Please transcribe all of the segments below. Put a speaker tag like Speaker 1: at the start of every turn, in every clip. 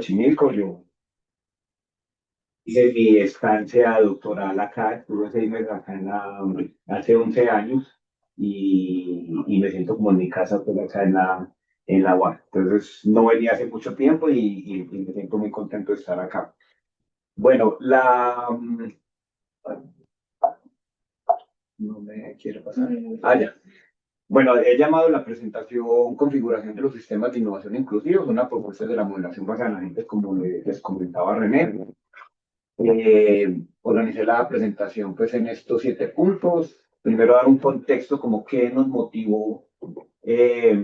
Speaker 1: Xochimilco. Yo hice mi estancia doctoral acá, estuve 6 meses acá hace 11 años y me siento como en mi casa pues acá en la UAS. Entonces no venía hace mucho tiempo y me siento muy contento de estar acá. Bueno, no me quiero pasar. Ah, ya. Bueno, he llamado la presentación configuración de los sistemas de innovación inclusivos, una propuesta de la modelación basada en agentes, como les comentaba René. Organicé la presentación pues en estos 7 puntos. Primero dar un contexto como qué nos motivó eh,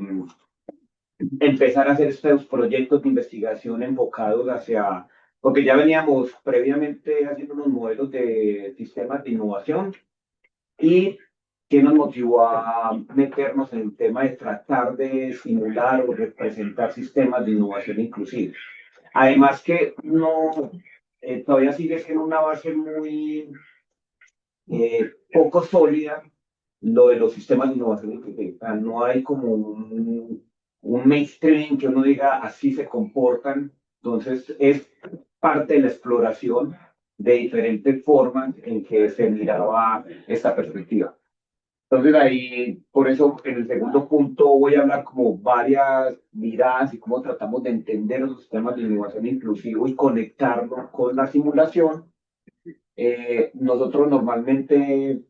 Speaker 1: empezar a hacer estos proyectos de investigación enfocados hacia, porque ya veníamos previamente haciendo unos modelos de sistemas de innovación y qué nos motivó a meternos en el tema de tratar de simular o representar sistemas de innovación inclusiva. Además que no, todavía sigue siendo una base muy poco sólida lo de los sistemas de innovación inclusiva. O sea, no hay como un mainstream que uno diga así se comportan. Entonces es parte de la exploración de diferentes formas en que se miraba esta perspectiva. Entonces ahí, por eso en el segundo punto voy a hablar como varias miradas y cómo tratamos de entender los sistemas de innovación inclusivo y conectarlo con la simulación. Nosotros normalmente,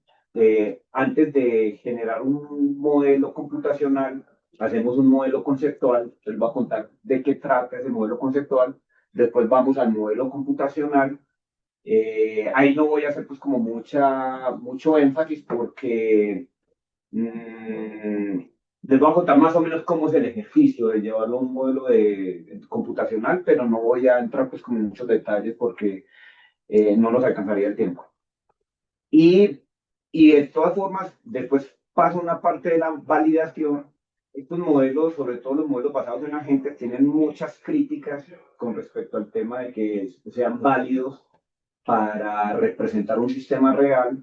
Speaker 1: antes de generar un modelo computacional, hacemos un modelo conceptual. Les voy a contar de qué trata ese modelo conceptual. Después vamos al modelo computacional. Ahí no voy a hacer pues como mucho énfasis porque mm, les voy a contar más o menos cómo es el ejercicio de llevarlo a un modelo computacional, pero no voy a entrar pues como en muchos detalles porque no nos alcanzaría el tiempo. Y, y de todas formas, después pasa una parte de la validación. Estos modelos, sobre todo los modelos basados en agentes, tienen muchas críticas con respecto al tema de que sean válidos para representar un sistema real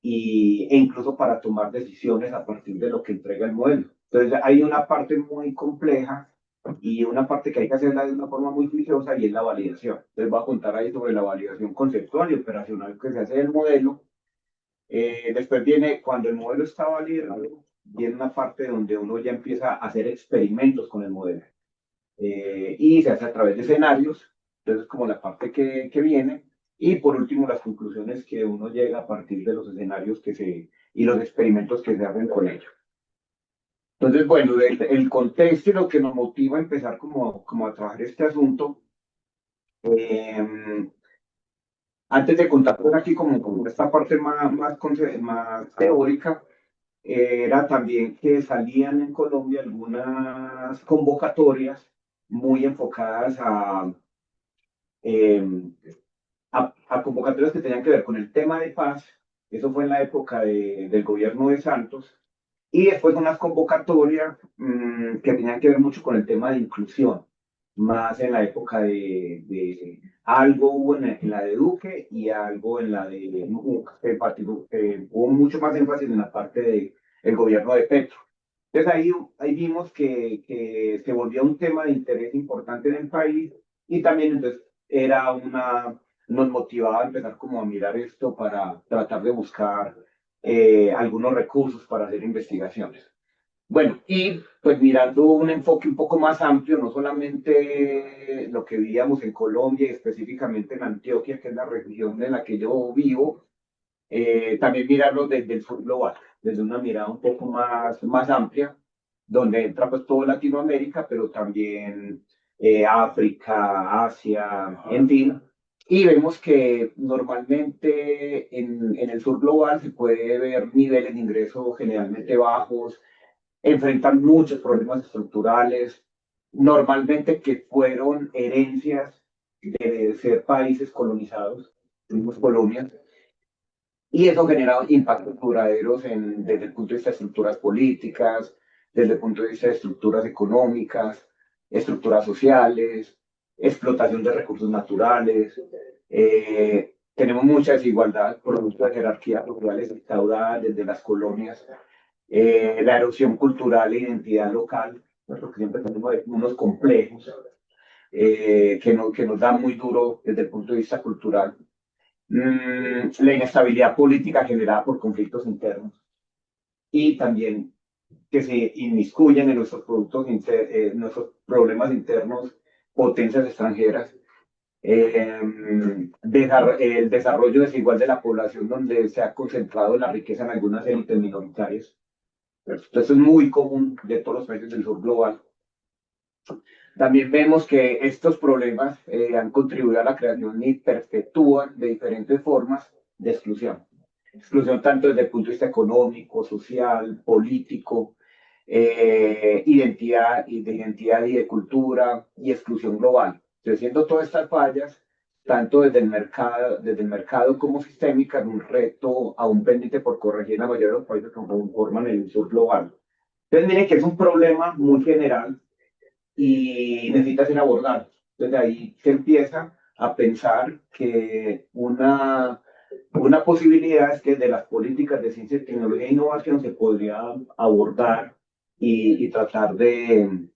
Speaker 1: e incluso para tomar decisiones a partir de lo que entrega el modelo. Entonces hay una parte muy compleja y una parte que hay que hacerla de una forma muy juiciosa y es la validación. Entonces voy a contar ahí sobre la validación conceptual y operacional que se hace del modelo. Después viene, cuando el modelo está validado, viene una parte donde uno ya empieza a hacer experimentos con el modelo. Y se hace a través de escenarios. Entonces, como la parte que viene. Y por último, las conclusiones que uno llega a partir de los escenarios y los experimentos que se hacen con ellos. Entonces, bueno, el contexto y lo que nos motiva a empezar como a trabajar este asunto, eh, antes de contar por aquí como esta parte más teórica, era también que salían en Colombia algunas convocatorias muy enfocadas eh, a convocatorias que tenían que ver con el tema de paz. Eso fue en la época del gobierno de Santos. Y después unas convocatorias que tenían que ver mucho con el tema de inclusión, más en la época algo hubo en la de Duque y algo en la hubo mucho más énfasis en la parte del gobierno de Petro. Entonces ahí vimos que se volvía un tema de interés importante en el país y también entonces nos motivaba a empezar como a mirar esto para tratar de buscar algunos recursos para hacer investigaciones. Bueno, y pues mirando un enfoque un poco más amplio, no solamente lo que vivíamos en Colombia y específicamente en Antioquia, que es la región en la que yo vivo, también mirarlo desde el sur global, desde una mirada un poco más amplia, donde entra pues todo Latinoamérica, pero también África, Asia, en fin. Y vemos que normalmente en el sur global se puede ver niveles de ingreso generalmente bajos, enfrentan muchos problemas estructurales, normalmente que fueron herencias de ser países colonizados, tuvimos colonias, y eso genera impactos duraderos desde el punto de vista de estructuras políticas, desde el punto de vista de estructuras económicas, estructuras sociales, explotación de recursos naturales. Tenemos mucha desigualdad producto de jerarquías sociales instauradas desde las colonias, la erosión cultural e identidad local, porque siempre tenemos unos complejos. que nos da muy duro desde el punto de vista cultural. La inestabilidad política generada por conflictos internos y también que se inmiscuyen en nuestros nuestros problemas internos, potencias extranjeras, el desarrollo desigual de la población donde se ha concentrado la riqueza en algunas élites minoritarias. Esto es muy común de todos los países del sur global. También vemos que estos problemas han contribuido a la creación y perpetúan de diferentes formas de exclusión. Exclusión tanto desde el punto de vista económico, social, político, de identidad y de cultura y exclusión global. Entonces, siendo todas estas fallas, tanto desde el mercado como sistémicas, un reto aún pendiente por corregir en la mayoría de los países que conforman el sur global. Entonces, miren que es un problema muy general y necesita ser abordado. Desde ahí se empieza a pensar que una posibilidad es que de las políticas de ciencia, tecnología e innovación se podría abordar y tratar de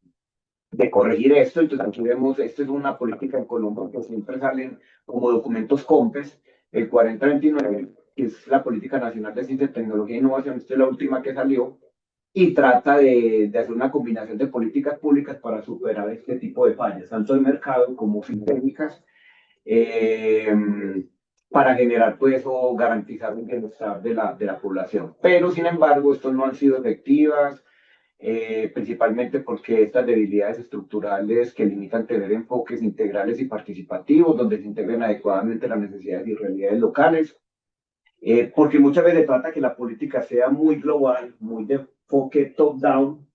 Speaker 1: corregir esto. Entonces aquí vemos, esto es una política en Colombia que siempre salen como documentos COMPES, el 4029, que es la Política Nacional de Ciencia, Tecnología e Innovación, esta es la última que salió, y trata de hacer una combinación de políticas públicas para superar este tipo de fallas, tanto de mercado como sistémicas, eh, para generar pues o garantizar el bienestar de la población. Pero sin embargo, estos no han sido efectivas, principalmente porque estas debilidades estructurales que limitan tener enfoques integrales y participativos, donde se integren adecuadamente las necesidades y realidades locales, porque muchas veces trata que la política sea muy global, muy de enfoque top-down,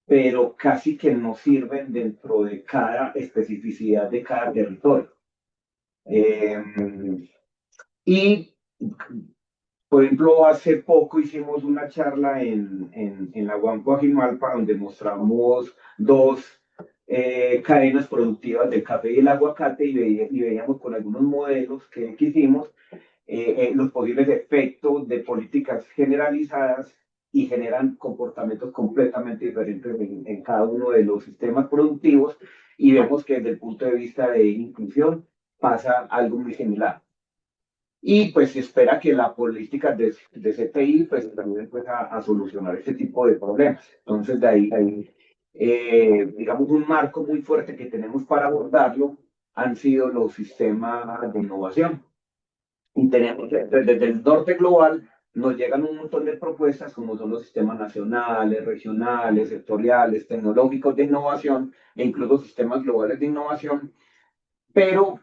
Speaker 1: pero casi que no sirven dentro de cada especificidad de cada territorio. Eh, y, por ejemplo, hace poco hicimos una charla en la UAM Coajimalpa donde mostramos dos cadenas productivas del café y el aguacate y veíamos con algunos modelos que hicimos los posibles efectos de políticas generalizadas y generan comportamientos completamente diferentes en cada uno de los sistemas productivos y vemos que desde el punto de vista de inclusión pasa algo muy similar. Y pues se espera que la política de CTI pues también pues a solucionar este tipo de problemas. Entonces de ahí digamos un marco muy fuerte que tenemos para abordarlo han sido los sistemas de innovación. Y tenemos, desde el norte global nos llegan un montón de propuestas como son los sistemas nacionales, regionales, sectoriales, tecnológicos de innovación e incluso sistemas globales de innovación, pero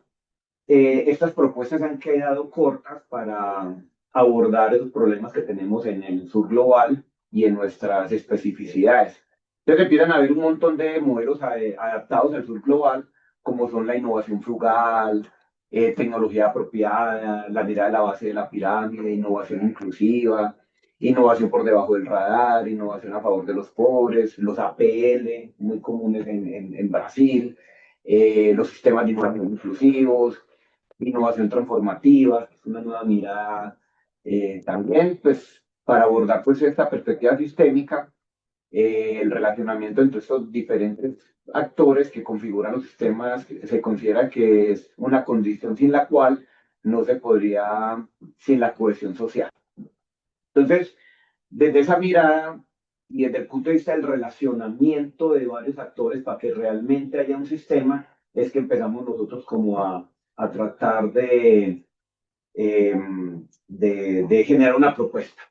Speaker 1: estas propuestas han quedado cortas para abordar esos problemas que tenemos en el sur global y en nuestras especificidades. Entonces empiezan a haber un montón de modelos adaptados al sur global, como son la innovación frugal, tecnología apropiada, la mirada de la base de la pirámide, innovación inclusiva, innovación por debajo del radar, innovación a favor de los pobres, los APL, muy comunes en Brasil, los sistemas de innovación inclusivos, innovación transformativa, es una nueva mirada también, pues, para abordar pues esta perspectiva sistémica, el relacionamiento entre estos diferentes actores que configuran los sistemas, se considera que es una condición sin la cual no se podría, sin la cohesión social. Entonces, desde esa mirada y desde el punto de vista del relacionamiento de varios actores para que realmente haya un sistema, es que empezamos nosotros como a tratar eh, de generar una propuesta.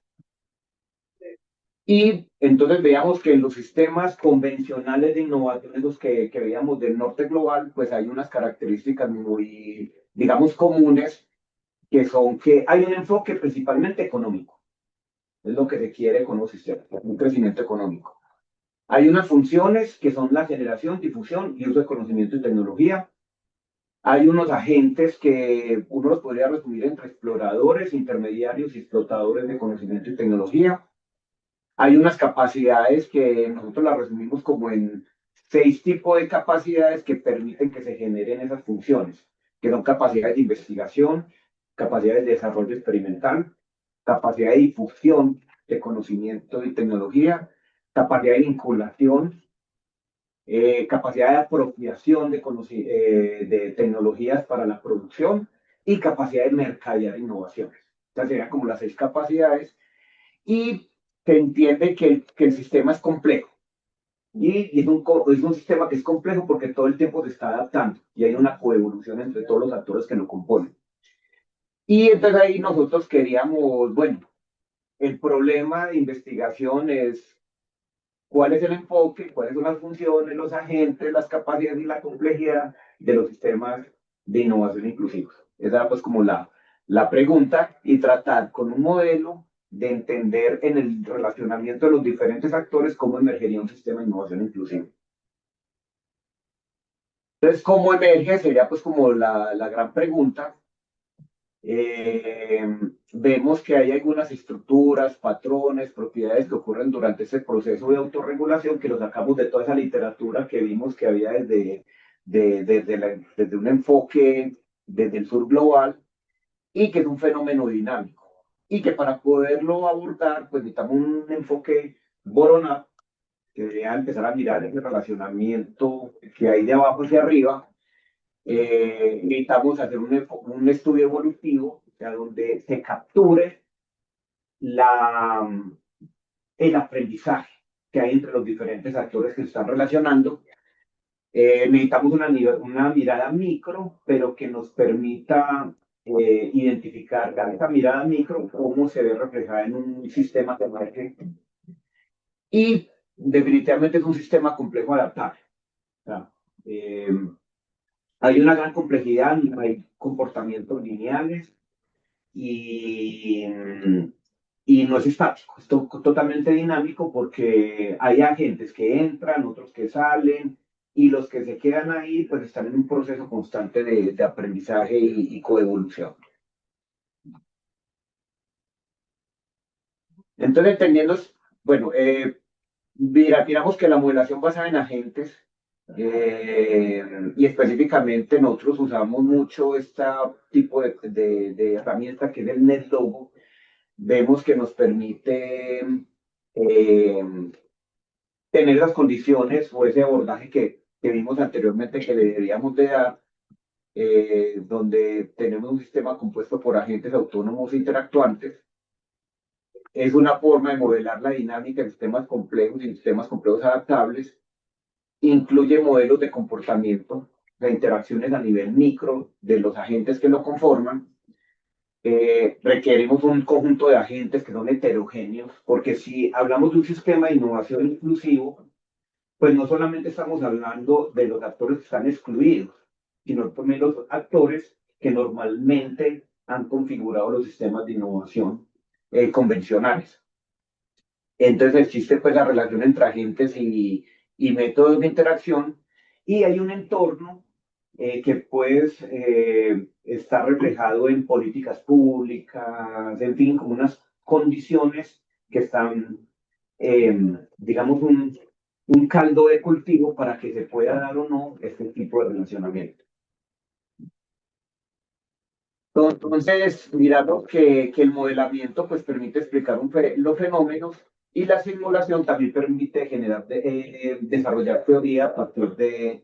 Speaker 1: Y entonces veíamos que en los sistemas convencionales de innovación, los que veíamos del norte global, pues hay unas características muy, digamos, comunes, que son que hay un enfoque principalmente económico, es lo que se quiere con los sistemas, un crecimiento económico. Hay unas funciones que son la generación, difusión y uso de conocimiento y tecnología. Hay unos agentes que uno los podría resumir entre exploradores, intermediarios y explotadores de conocimiento y tecnología. Hay unas capacidades que nosotros las resumimos como en 6 tipos de capacidades que permiten que se generen esas funciones, que son capacidades de investigación, capacidades de desarrollo experimental, capacidad de difusión de conocimiento y tecnología, capacidad de vinculación, capacidad de apropiación de tecnologías para la producción y capacidad de mercadear innovaciones. Estas serían como las 6 capacidades y se entiende que el sistema es complejo. Y es un sistema que es complejo porque todo el tiempo se está adaptando y hay una coevolución entre todos los actores que lo componen. Y entonces ahí nosotros queríamos, bueno, el problema de investigación es cuál es el enfoque, cuáles son las funciones, los agentes, las capacidades y la complejidad de los sistemas de innovación inclusivos. Esa era pues como la pregunta y tratar con un modelo de entender en el relacionamiento de los diferentes actores cómo emergería un sistema de innovación inclusivo. Entonces, ¿cómo emerge? Sería pues como la gran pregunta. Eh, Vemos que hay algunas estructuras, patrones, propiedades que ocurren durante ese proceso de autorregulación que lo sacamos de toda esa literatura que vimos que había desde un enfoque desde el sur global y que es un fenómeno dinámico y que para poderlo abordar pues necesitamos un enfoque bottom-up que debería empezar a mirar el relacionamiento que hay de abajo hacia arriba. Necesitamos hacer un estudio evolutivo, o sea, donde se capture la, el aprendizaje que hay entre los diferentes actores que se están relacionando. Necesitamos una mirada micro, pero que nos permita identificar esa mirada micro, cómo se ve reflejada en un sistema que emerge. Y definitivamente es un sistema complejo adaptable. O sea, hay una gran complejidad, no hay comportamientos lineales y, y no es estático, es totalmente dinámico porque hay agentes que entran, otros que salen y los que se quedan ahí pues están en un proceso constante de aprendizaje y coevolución. Entonces, entendiendo, bueno, miramos que la modelación basada en agentes y específicamente nosotros usamos mucho este tipo de herramienta que es el NetLogo. Vemos que nos permite eh, tener las condiciones o ese abordaje que vimos anteriormente que le deberíamos de dar, donde tenemos un sistema compuesto por agentes autónomos e interactuantes. Es una forma de modelar la dinámica de sistemas complejos y sistemas complejos adaptables. Incluye modelos de comportamiento, de interacciones a nivel micro de los agentes que lo conforman. Requerimos un conjunto de agentes que son heterogéneos, porque si hablamos de un sistema de innovación inclusivo, pues no solamente estamos hablando de los actores que están excluidos, sino también los actores que normalmente han configurado los sistemas de innovación convencionales. Entonces existe pues la relación entre agentes y métodos de interacción y hay un entorno que pues está reflejado en políticas públicas, en fin, como unas condiciones que están, digamos, un caldo de cultivo para que se pueda dar o no este tipo de relacionamiento. Entonces, miramos que el modelamiento pues, permite explicar los fenómenos y la simulación también permite desarrollar teoría a partir de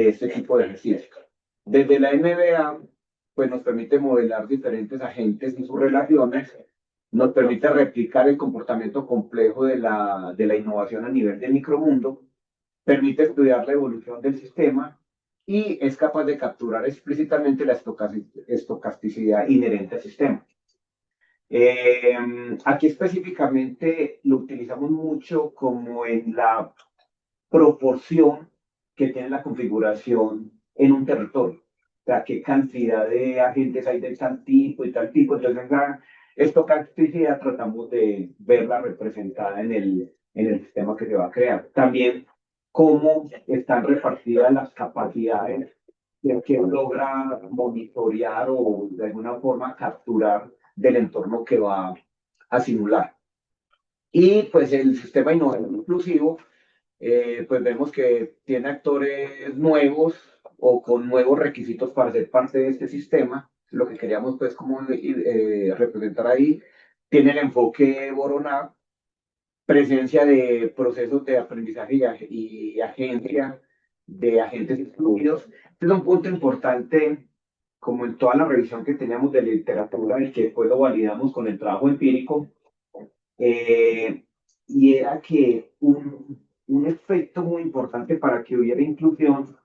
Speaker 1: este tipo de ejercicios. Desde la MBA, pues nos permite modelar diferentes agentes y sus relaciones, nos permite replicar el comportamiento complejo de la innovación a nivel de micromundo, permite estudiar la evolución del sistema y es capaz de capturar explícitamente la estocasticidad inherente al sistema. Eh, Aquí específicamente lo utilizamos mucho como en la proporción que tiene la configuración en un territorio. O sea, qué cantidad de agentes hay de tal tipo y tal tipo. Entonces, esa estocasticidad tratamos de verla representada en el sistema que se va a crear. También cómo están repartidas las capacidades que logra monitorear o de alguna forma capturar del entorno que va a simular. Y pues el sistema innovador inclusivo pues vemos que tiene actores nuevos o con nuevos requisitos para ser parte de este sistema. Lo que queríamos pues como representar ahí. Tiene el enfoque Boroná, presencia de procesos de aprendizaje y agencia, de agentes excluidos. Este es un punto importante, como en toda la revisión que teníamos de literatura y que después lo validamos con el trabajo empírico, eh, y era que un efecto muy importante para que hubiera inclusión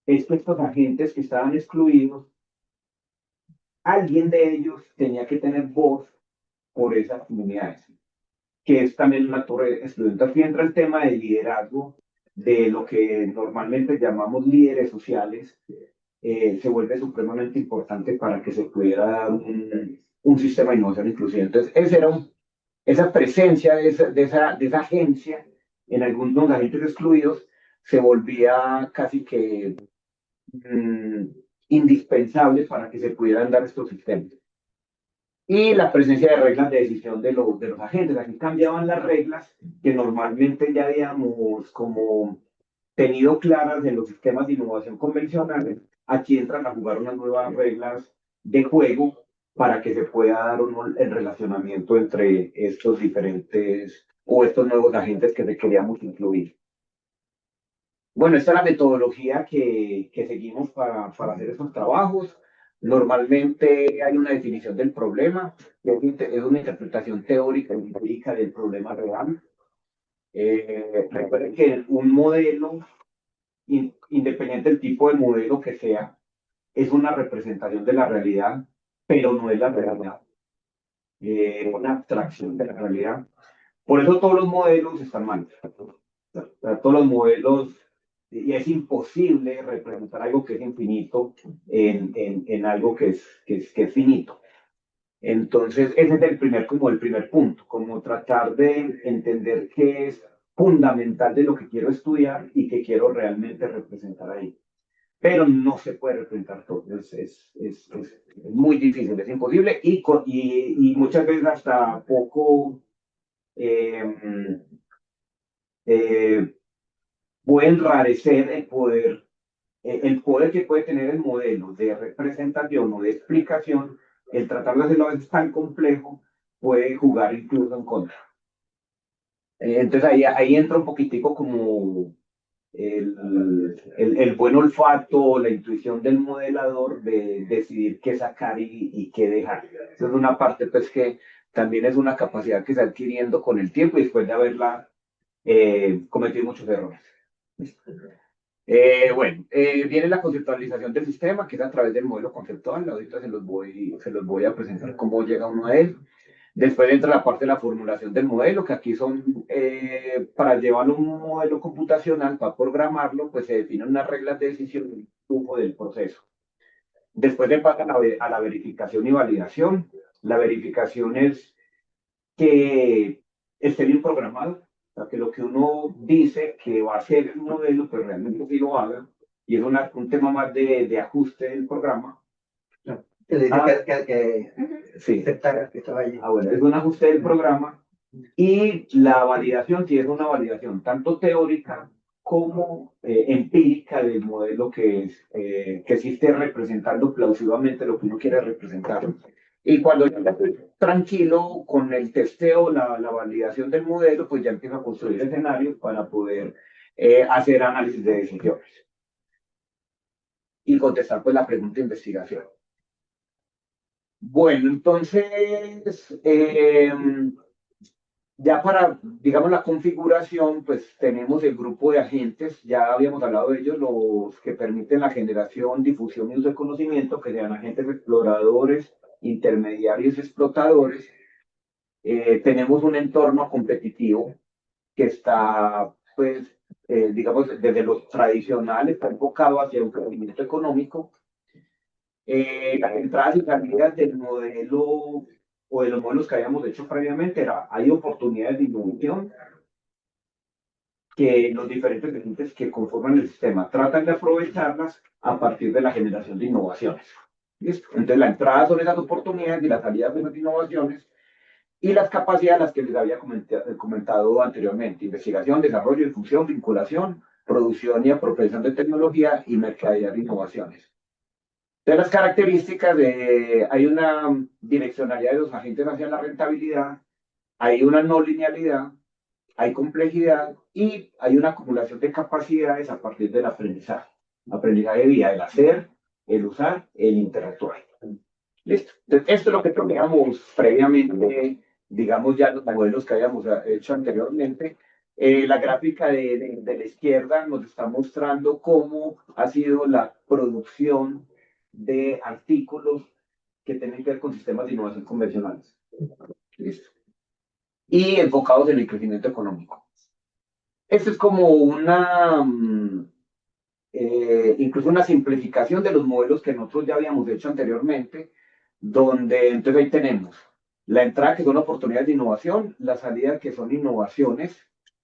Speaker 1: es que estos agentes que estaban excluidos, alguien de ellos tenía que tener voz por esas comunidades, que es también una torre excluyente. Aquí entra el tema del liderazgo, de lo que normalmente llamamos líderes sociales, se vuelve supremamente importante para que se pudiera dar un sistema de innovación inclusive. Entonces, esa presencia de esa agencia en algunos agentes excluidos se volvía casi que mm, indispensable para que se pudieran dar estos sistemas. Y la presencia de reglas de decisión de los agentes. Aquí cambiaban las reglas que normalmente ya habíamos como tenido claras en los sistemas de innovación convencionales. Aquí entran a jugar unas nuevas reglas de juego para que se pueda dar el relacionamiento entre estos diferentes o estos nuevos agentes que queríamos incluir. Bueno, esta es la metodología que seguimos para hacer estos trabajos. Normalmente hay una definición del problema, es una interpretación teórica y empírica del problema real. Recuerden que un modelo, independiente del tipo de modelo que sea, es una representación de la realidad, pero no es la realidad, una abstracción de la realidad. Por eso todos los modelos están mal. Todos los modelos, y es imposible representar algo que es infinito en algo que es finito. Entonces, ese es como el primer punto, como tratar de entender qué es fundamental de lo que quiero estudiar y que quiero realmente representar ahí. Pero no se puede representar todo, es muy difícil, es imposible y muchas veces hasta poco eh, eh, puede enrarecer el poder que puede tener el modelo de representación o de explicación, el tratar de hacerlo a veces tan complejo, puede jugar incluso en contra. Entonces ahí entra un poquitico como el buen olfato, la intuición del modelador de decidir qué sacar y qué dejar. Esa es una parte pues que también es una capacidad que se va adquiriendo con el tiempo y después de haberla cometido muchos errores. Bueno, viene la conceptualización del sistema, que es a través del modelo conceptual. Ahorita se los voy a presentar cómo llega uno a él. Después entra la parte de la formulación del modelo, que aquí son, para llevarlo a un modelo computacional, para programarlo, pues se definen unas reglas de decisión y flujo del proceso. Después se pasa a la verificación y validación. La verificación es que esté bien programado, o sea, que lo que uno dice que va a hacer el modelo, pues realmente sí lo haga, y es un tema más de ajuste del programa.
Speaker 2: Que le dice
Speaker 1: Ah,
Speaker 2: que
Speaker 1: sí.
Speaker 2: aceptara que estaba allí.
Speaker 1: Bueno, es un ajuste del programa y la validación sí es una validación tanto teórica como empírica del modelo que sí esté representando plausiblemente lo que uno quiere representar. Y cuando ya estoy tranquilo con el testeo, la validación del modelo, pues ya empiezo a construir escenarios para poder hacer análisis de decisiones y contestar pues la pregunta de investigación. Bueno, entonces, ya para, digamos, la configuración, pues tenemos el grupo de agentes, ya habíamos hablado de ellos, los que permiten la generación, difusión y uso de conocimiento, que sean agentes exploradores, intermediarios y explotadores. Tenemos un entorno competitivo que está, pues, digamos, desde los tradicionales, está enfocado hacia un crecimiento económico. Las entradas y salidas del modelo o de los modelos que habíamos hecho previamente hay oportunidades de innovación que los diferentes agentes que conforman el sistema tratan de aprovecharlas a partir de la generación de innovaciones. ¿Listo? Entonces, la entrada son esas oportunidades y la salida son las innovaciones y las capacidades las que les había comentado anteriormente: investigación, desarrollo, difusión, vinculación, producción y apropiación de tecnología y mercadería de innovaciones. De las características hay una direccionalidad de los agentes hacia la rentabilidad, hay una no linealidad hay complejidad y hay una acumulación de capacidades a partir del aprendizaje. Aprendizaje vía el hacer, el usar, el interactuar. Listo. Entonces, esto es lo que teníamos previamente, digamos ya los modelos que habíamos hecho anteriormente. La gráfica de la izquierda nos está mostrando cómo ha sido la producción de artículos que tienen que ver con sistemas de innovación convencionales. Listo. Y enfocados en el crecimiento económico. Esto es como incluso una simplificación de los modelos que nosotros ya habíamos hecho anteriormente, donde entonces ahí tenemos la entrada que son oportunidades de innovación, la salida que son innovaciones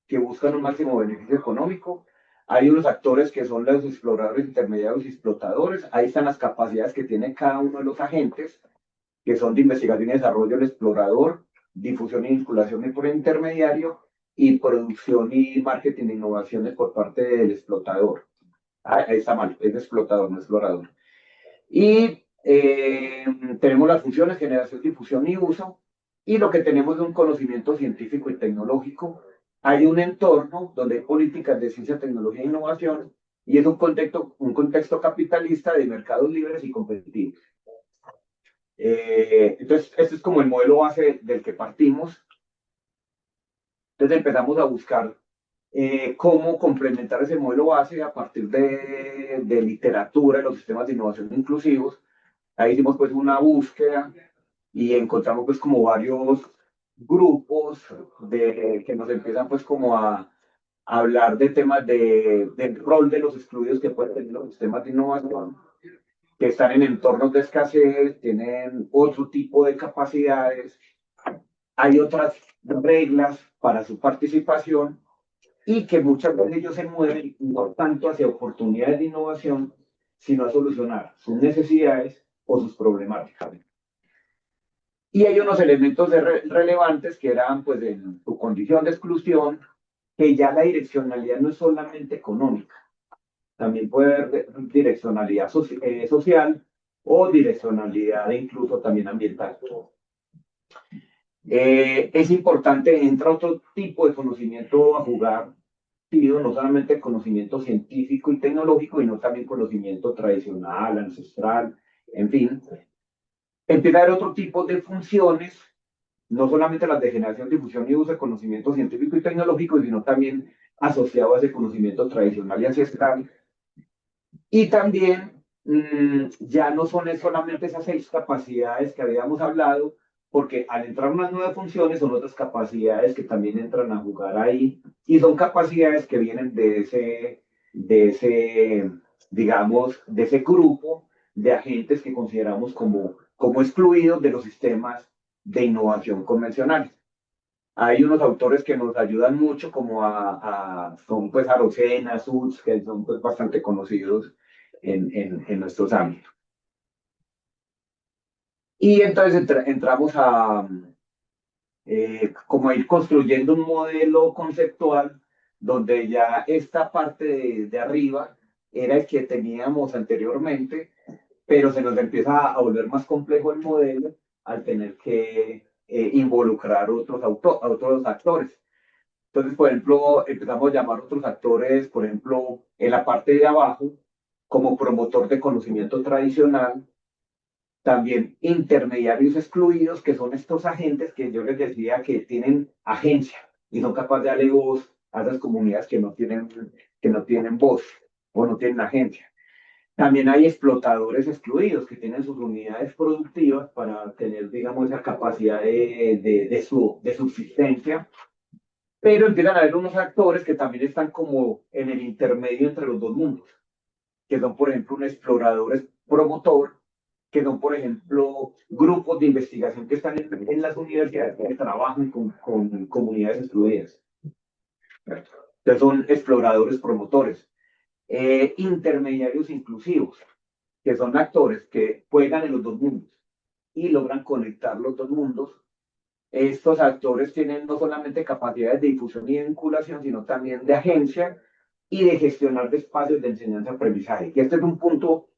Speaker 1: que buscan un máximo beneficio económico. Hay unos actores que son los exploradores, intermediarios y explotadores. Ahí están las capacidades que tiene cada uno de los agentes, que son de investigación y desarrollo el explorador, difusión y vinculación por el intermediario, y producción y marketing de innovaciones por parte del explotador. Ahí está mal, es explotador, no explorador. Y tenemos las funciones, generación, difusión y uso. Y lo que tenemos es un conocimiento científico y tecnológico. Hay un entorno donde hay políticas de ciencia, tecnología e innovación. Y es un contexto capitalista de mercados libres y competitivos. Entonces, este es como el modelo base del que partimos. Entonces empezamos a buscar cómo complementar ese modelo base a partir de literatura, de los sistemas de innovación inclusivos. Ahí hicimos pues una búsqueda y encontramos pues como varios grupos que nos empiezan pues como a hablar de temas del rol de los excluidos que pueden tener los sistemas de innovación, que están en entornos de escasez, tienen otro tipo de capacidades, hay otras reglas para su participación y que muchas veces ellos se mueven no tanto hacia oportunidades de innovación, sino a solucionar sus necesidades o sus problemáticas. Y hay unos elementos relevantes que eran, pues, en su condición de exclusión, que ya la direccionalidad no es solamente económica, también puede haber direccionalidad social o direccionalidad incluso también ambiental. Es importante, entra otro tipo de conocimiento a jugar, no solamente conocimiento científico y tecnológico, sino también conocimiento tradicional, ancestral, en fin. Empieza a haber otro tipo de funciones, no solamente las de generación, difusión y uso de conocimiento científico y tecnológico, sino también asociado a ese conocimiento tradicional y ancestral. Y también ya no son solamente esas 6 capacidades que habíamos hablado, porque al entrar unas nuevas funciones son otras capacidades que también entran a jugar ahí, y son capacidades que vienen de ese, digamos, de ese grupo de agentes que consideramos como excluidos de los sistemas de innovación convencionales. Hay unos autores que nos ayudan mucho, como son pues Arocena, Sulz, que son pues bastante conocidos en nuestros ámbitos. Y entonces entramos a como a ir construyendo un modelo conceptual donde ya esta parte de arriba era el que teníamos anteriormente, pero se nos empieza a volver más complejo el modelo al tener que involucrar otros actores. Entonces, por ejemplo, empezamos a llamar a otros actores, por ejemplo, en la parte de abajo, como promotor de conocimiento tradicional, también intermediarios excluidos, que son estos agentes que yo les decía que tienen agencia y son capaces de darle voz a esas comunidades que no tienen voz o no tienen agencia. También hay explotadores excluidos que tienen sus unidades productivas para tener, digamos, esa capacidad de subsistencia, pero empiezan a haber unos actores que también están como en el intermedio entre los dos mundos, que son, por ejemplo, un explorador promotor, que son, por ejemplo, grupos de investigación que están en las universidades que trabajan con comunidades excluidas. Entonces son exploradores promotores. Intermediarios inclusivos, que son actores que juegan en los dos mundos y logran conectar los dos mundos. Estos actores tienen no solamente capacidades de difusión y vinculación, sino también de agencia y de gestionar de espacios de enseñanza-aprendizaje. Y este es un punto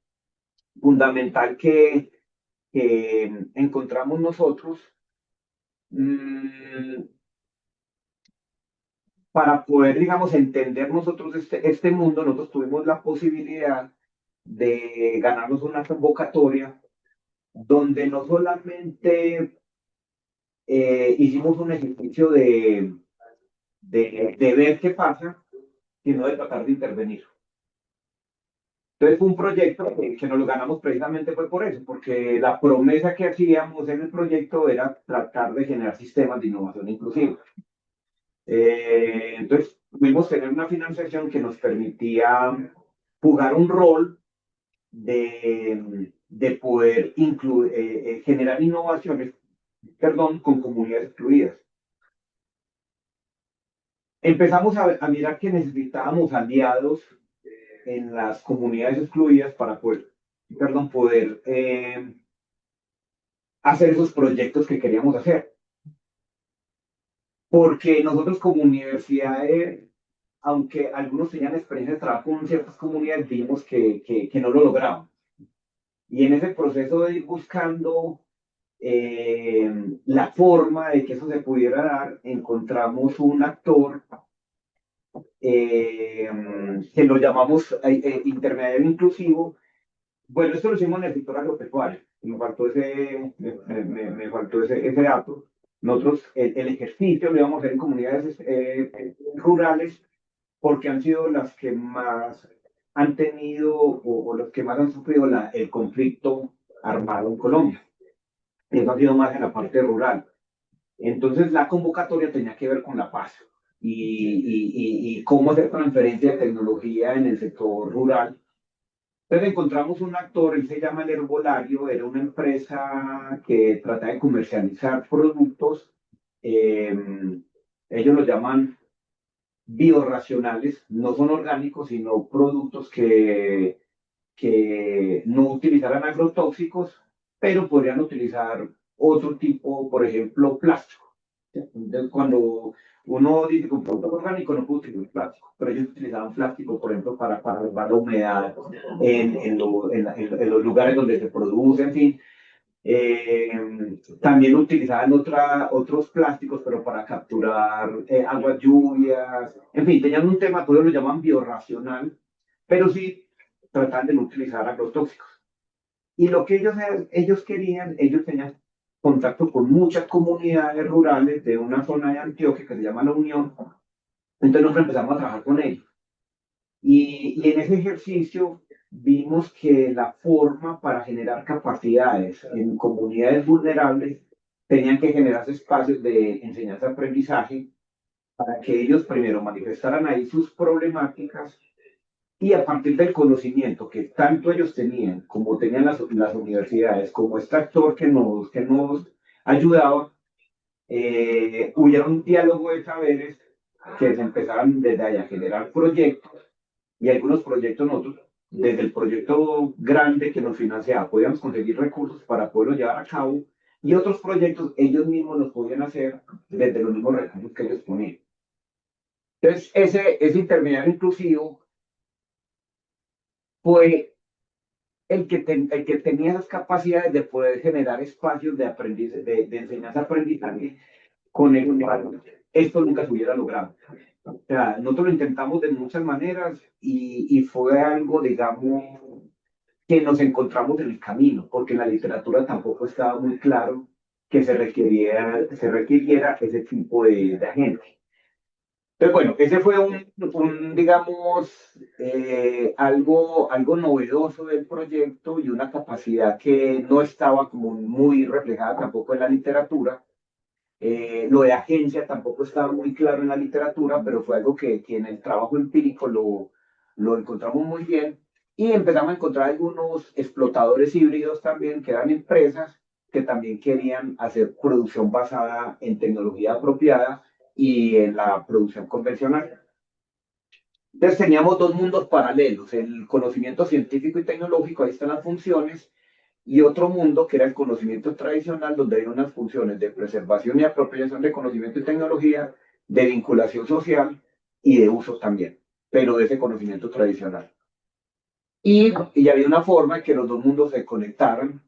Speaker 1: fundamental que encontramos nosotros. para poder, digamos, entender nosotros este mundo, nosotros tuvimos la posibilidad de ganarnos una convocatoria donde no solamente hicimos un ejercicio de ver qué pasa, sino de tratar de intervenir. Entonces fue un proyecto que nos lo ganamos precisamente fue por eso, porque la promesa que hacíamos en el proyecto era tratar de generar sistemas de innovación inclusiva. Entonces pudimos tener una financiación que nos permitía jugar un rol de poder generar innovaciones, perdón, con comunidades excluidas. Empezamos a mirar que necesitábamos aliados en las comunidades excluidas para poder, perdón, poder hacer esos proyectos que queríamos hacer. Porque nosotros como universidades, aunque algunos tenían experiencia de trabajo con ciertas comunidades, vimos que no lo lograban. Y en ese proceso de ir buscando la forma de que eso se pudiera dar, encontramos un actor eh, que lo llamamos intermediario inclusivo. Bueno, esto lo hicimos en el sector agropecuario. Me faltó ese dato. Nosotros el ejercicio lo íbamos a hacer en comunidades rurales porque han sido las que más han tenido o los que más han sufrido el conflicto armado en Colombia. Eso ha sido más en la parte rural. Entonces la convocatoria tenía que ver con la paz y cómo hacer transferencia de tecnología en el sector rural. Entonces encontramos un actor, él se llama El Herbolario, era una empresa que trata de comercializar productos, eh, ellos lo llaman biorracionales, no son orgánicos, sino productos que no utilizaran agrotóxicos, pero podrían utilizar otro tipo, por ejemplo, plástico. Entonces, cuando uno dice que un producto orgánico no puede utilizar plástico, pero ellos utilizaban plástico, por ejemplo, para salvar la humedad en los lugares donde se produce, en fin. Eh, También utilizaban otros plásticos, pero para capturar aguas lluvias. En fin, tenían un tema, todos lo llaman biorracional, pero sí tratan de no utilizar agrotóxicos. Y lo que ellos querían, ellos tenían contacto con muchas comunidades rurales de una zona de Antioquia que se llama La Unión. Entonces nosotros empezamos a trabajar con ellos. Y en ese ejercicio vimos que la forma para generar capacidades en comunidades vulnerables tenían que generarse espacios de enseñanza-aprendizaje para que ellos primero manifestaran ahí sus problemáticas y a partir del conocimiento que tanto ellos tenían, como tenían las universidades, como este actor que nos ayudaba, hubiera un diálogo de saberes que se empezaran desde ahí a generar proyectos y algunos proyectos nosotros, desde el proyecto grande que nos financiaba, podíamos conseguir recursos para poderlo llevar a cabo y otros proyectos ellos mismos los podían hacer desde los mismos recursos que ellos ponían. Entonces, ese intermediario inclusivo fue el que tenía esas capacidades de poder generar espacios de aprendizaje, de enseñanza-aprendizaje con el cual esto nunca se hubiera logrado. O sea, nosotros lo intentamos de muchas maneras y fue algo, digamos, que nos encontramos en el camino, porque en la literatura tampoco estaba muy claro que se requiriera ese tipo de agente. Entonces, bueno, ese fue digamos, algo novedoso del proyecto y una capacidad que no estaba como muy reflejada tampoco en la literatura. Lo de agencia tampoco estaba muy claro en la literatura, pero fue algo que en el trabajo empírico lo encontramos muy bien. Y empezamos a encontrar algunos explotadores híbridos también, que eran empresas que también querían hacer producción basada en tecnología apropiada y en la producción convencional. Entonces teníamos dos mundos paralelos, el conocimiento científico y tecnológico, ahí están las funciones, y otro mundo que era el conocimiento tradicional, donde hay unas funciones de preservación y apropiación de conocimiento y tecnología, de vinculación social y de uso también, pero de ese conocimiento tradicional. Y había una forma de que los dos mundos se conectaran,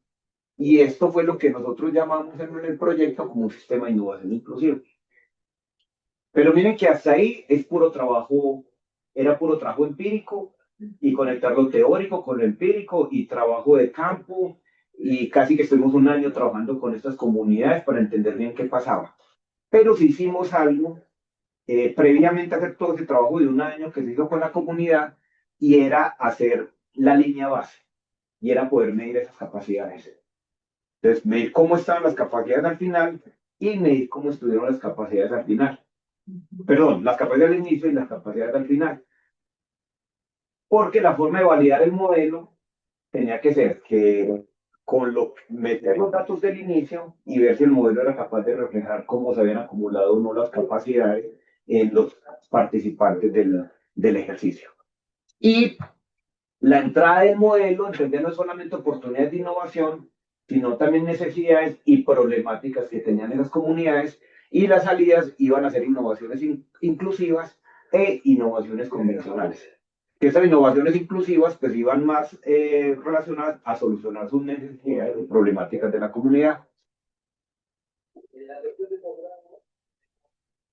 Speaker 1: y esto fue lo que nosotros llamamos en el proyecto como un sistema de innovación inclusiva. Pero miren que hasta ahí es puro trabajo, era puro trabajo empírico y conectar lo teórico con lo empírico y trabajo de campo y casi que estuvimos un año trabajando con estas comunidades para entender bien qué pasaba. Pero sí hicimos algo previamente a hacer todo ese trabajo de un año que se hizo con la comunidad y era hacer la línea base y era poder medir esas capacidades. Entonces, medir cómo estaban las capacidades al final y medir cómo estuvieron las capacidades al final. Perdón, las capacidades al inicio y las capacidades al final. Porque la forma de validar el modelo tenía que ser que meter los datos del inicio y ver si el modelo era capaz de reflejar cómo se habían acumulado o no las capacidades en los participantes del ejercicio. Y la entrada del modelo entendía no solamente oportunidades de innovación, sino también necesidades y problemáticas que tenían esas comunidades, y las salidas iban a ser innovaciones inclusivas e innovaciones convencionales. Que esas innovaciones inclusivas pues iban más relacionadas a solucionar sus necesidades y problemáticas de la comunidad.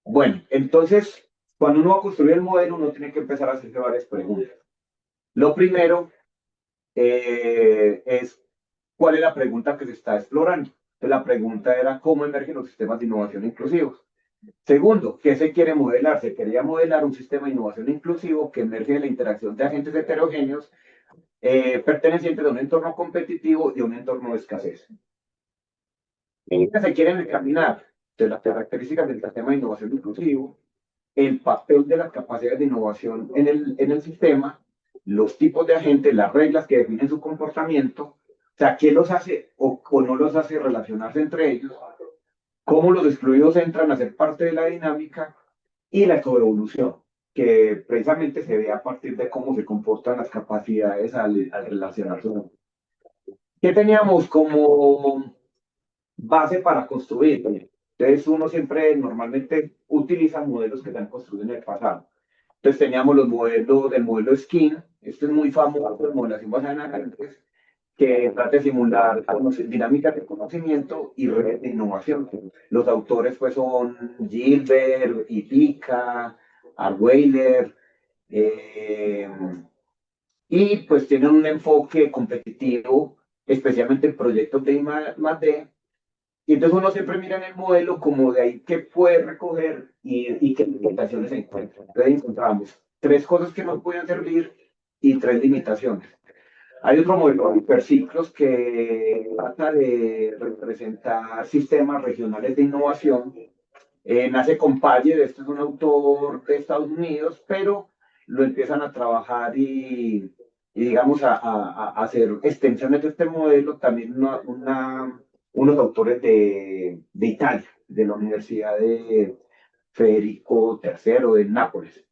Speaker 1: Bueno, entonces, cuando uno va a construir el modelo, uno tiene que empezar a hacerse varias preguntas. Lo primero es cuál es la pregunta que se está explorando. Entonces, la pregunta era cómo emergen los sistemas de innovación inclusivos. Segundo, ¿qué se quiere modelar? Se quería modelar un sistema de innovación inclusivo que emerge de la interacción de agentes heterogéneos pertenecientes a un entorno competitivo y a un entorno de escasez. ¿En qué se quieren encaminar? De las características del sistema de innovación inclusivo, el papel de las capacidades de innovación en el sistema, los tipos de agentes, las reglas que definen su comportamiento, o sea, qué los hace o no los hace relacionarse entre ellos, cómo los excluidos entran a ser parte de la dinámica y la coevolución, que precisamente se ve a partir de cómo se comportan las capacidades al relacionarse. ¿Qué teníamos como base para construir? Entonces uno siempre normalmente utiliza modelos que se han construido en el pasado. Entonces teníamos los modelos del modelo Skin, este es muy famoso, la modelación basada en agentes, que trata de simular dinámicas de conocimiento y redes de innovación. Los autores pues son Gilbert, Ipica, Arweiler, eh, y pues tienen un enfoque competitivo, especialmente en proyectos de I+D, y entonces uno siempre mira en el modelo como de ahí qué puede recoger y qué limitaciones se encuentran. Entonces encontramos tres cosas que nos pueden servir y tres limitaciones. Hay otro modelo de hiperciclos que trata de representar sistemas regionales de innovación. Nace con Payer, este es un autor de Estados Unidos, pero lo empiezan a trabajar y digamos, a hacer extensiones de este modelo también unos autores de Italia, de la Universidad de Federico III de Nápoles.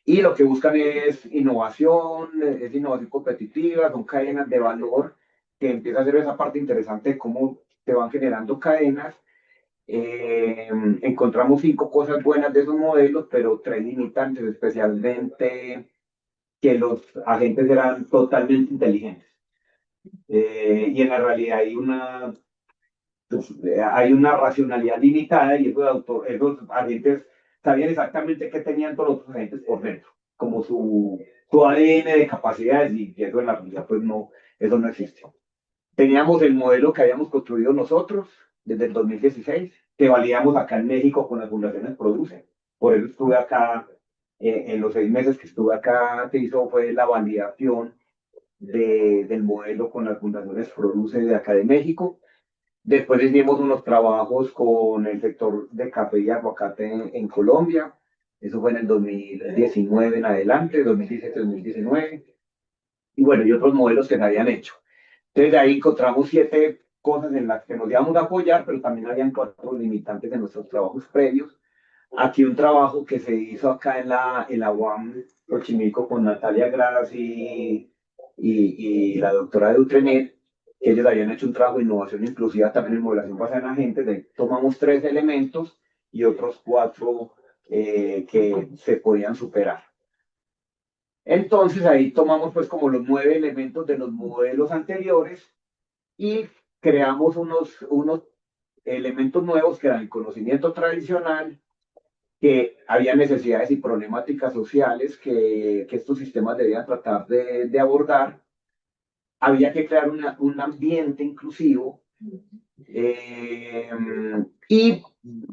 Speaker 1: Y lo que buscan es innovación competitiva, son cadenas de valor, que empieza a ser esa parte interesante de cómo se van generando cadenas. Encontramos cinco cosas buenas de esos modelos, pero tres limitantes, especialmente que los agentes eran totalmente inteligentes. Y en la realidad hay una racionalidad limitada y esos agentes sabían exactamente qué tenían todos los otros agentes por dentro, como su ADN de capacidades y eso en la realidad pues no, eso no existe. Teníamos el modelo que habíamos construido nosotros desde el 2016, que validamos acá en México con las fundaciones Produce. Por eso estuve acá, en los 6 meses que estuve acá, se hizo fue la validación del modelo con las fundaciones Produce de acá de México. Después hicimos unos trabajos con el sector de café y aguacate en Colombia. Eso fue en el 2019 en adelante, 2017-2019. Y bueno, y otros modelos que se habían hecho. Entonces de ahí encontramos 7 cosas en las que nos íbamos a apoyar, pero también habían 4 limitantes de nuestros trabajos previos. Aquí un trabajo que se hizo acá en la UAM Xochimilco con Natalia Gras y la doctora de Utrenet, que ellos habían hecho un trabajo de innovación inclusiva también en modelación basada en agentes. De ahí tomamos 3 elementos y otros 4 que se podían superar. Entonces ahí tomamos pues como los 9 elementos de los modelos anteriores y creamos unos elementos nuevos que eran el conocimiento tradicional, que había necesidades y problemáticas sociales que estos sistemas debían tratar de abordar. Había que crear un ambiente inclusivo eh, y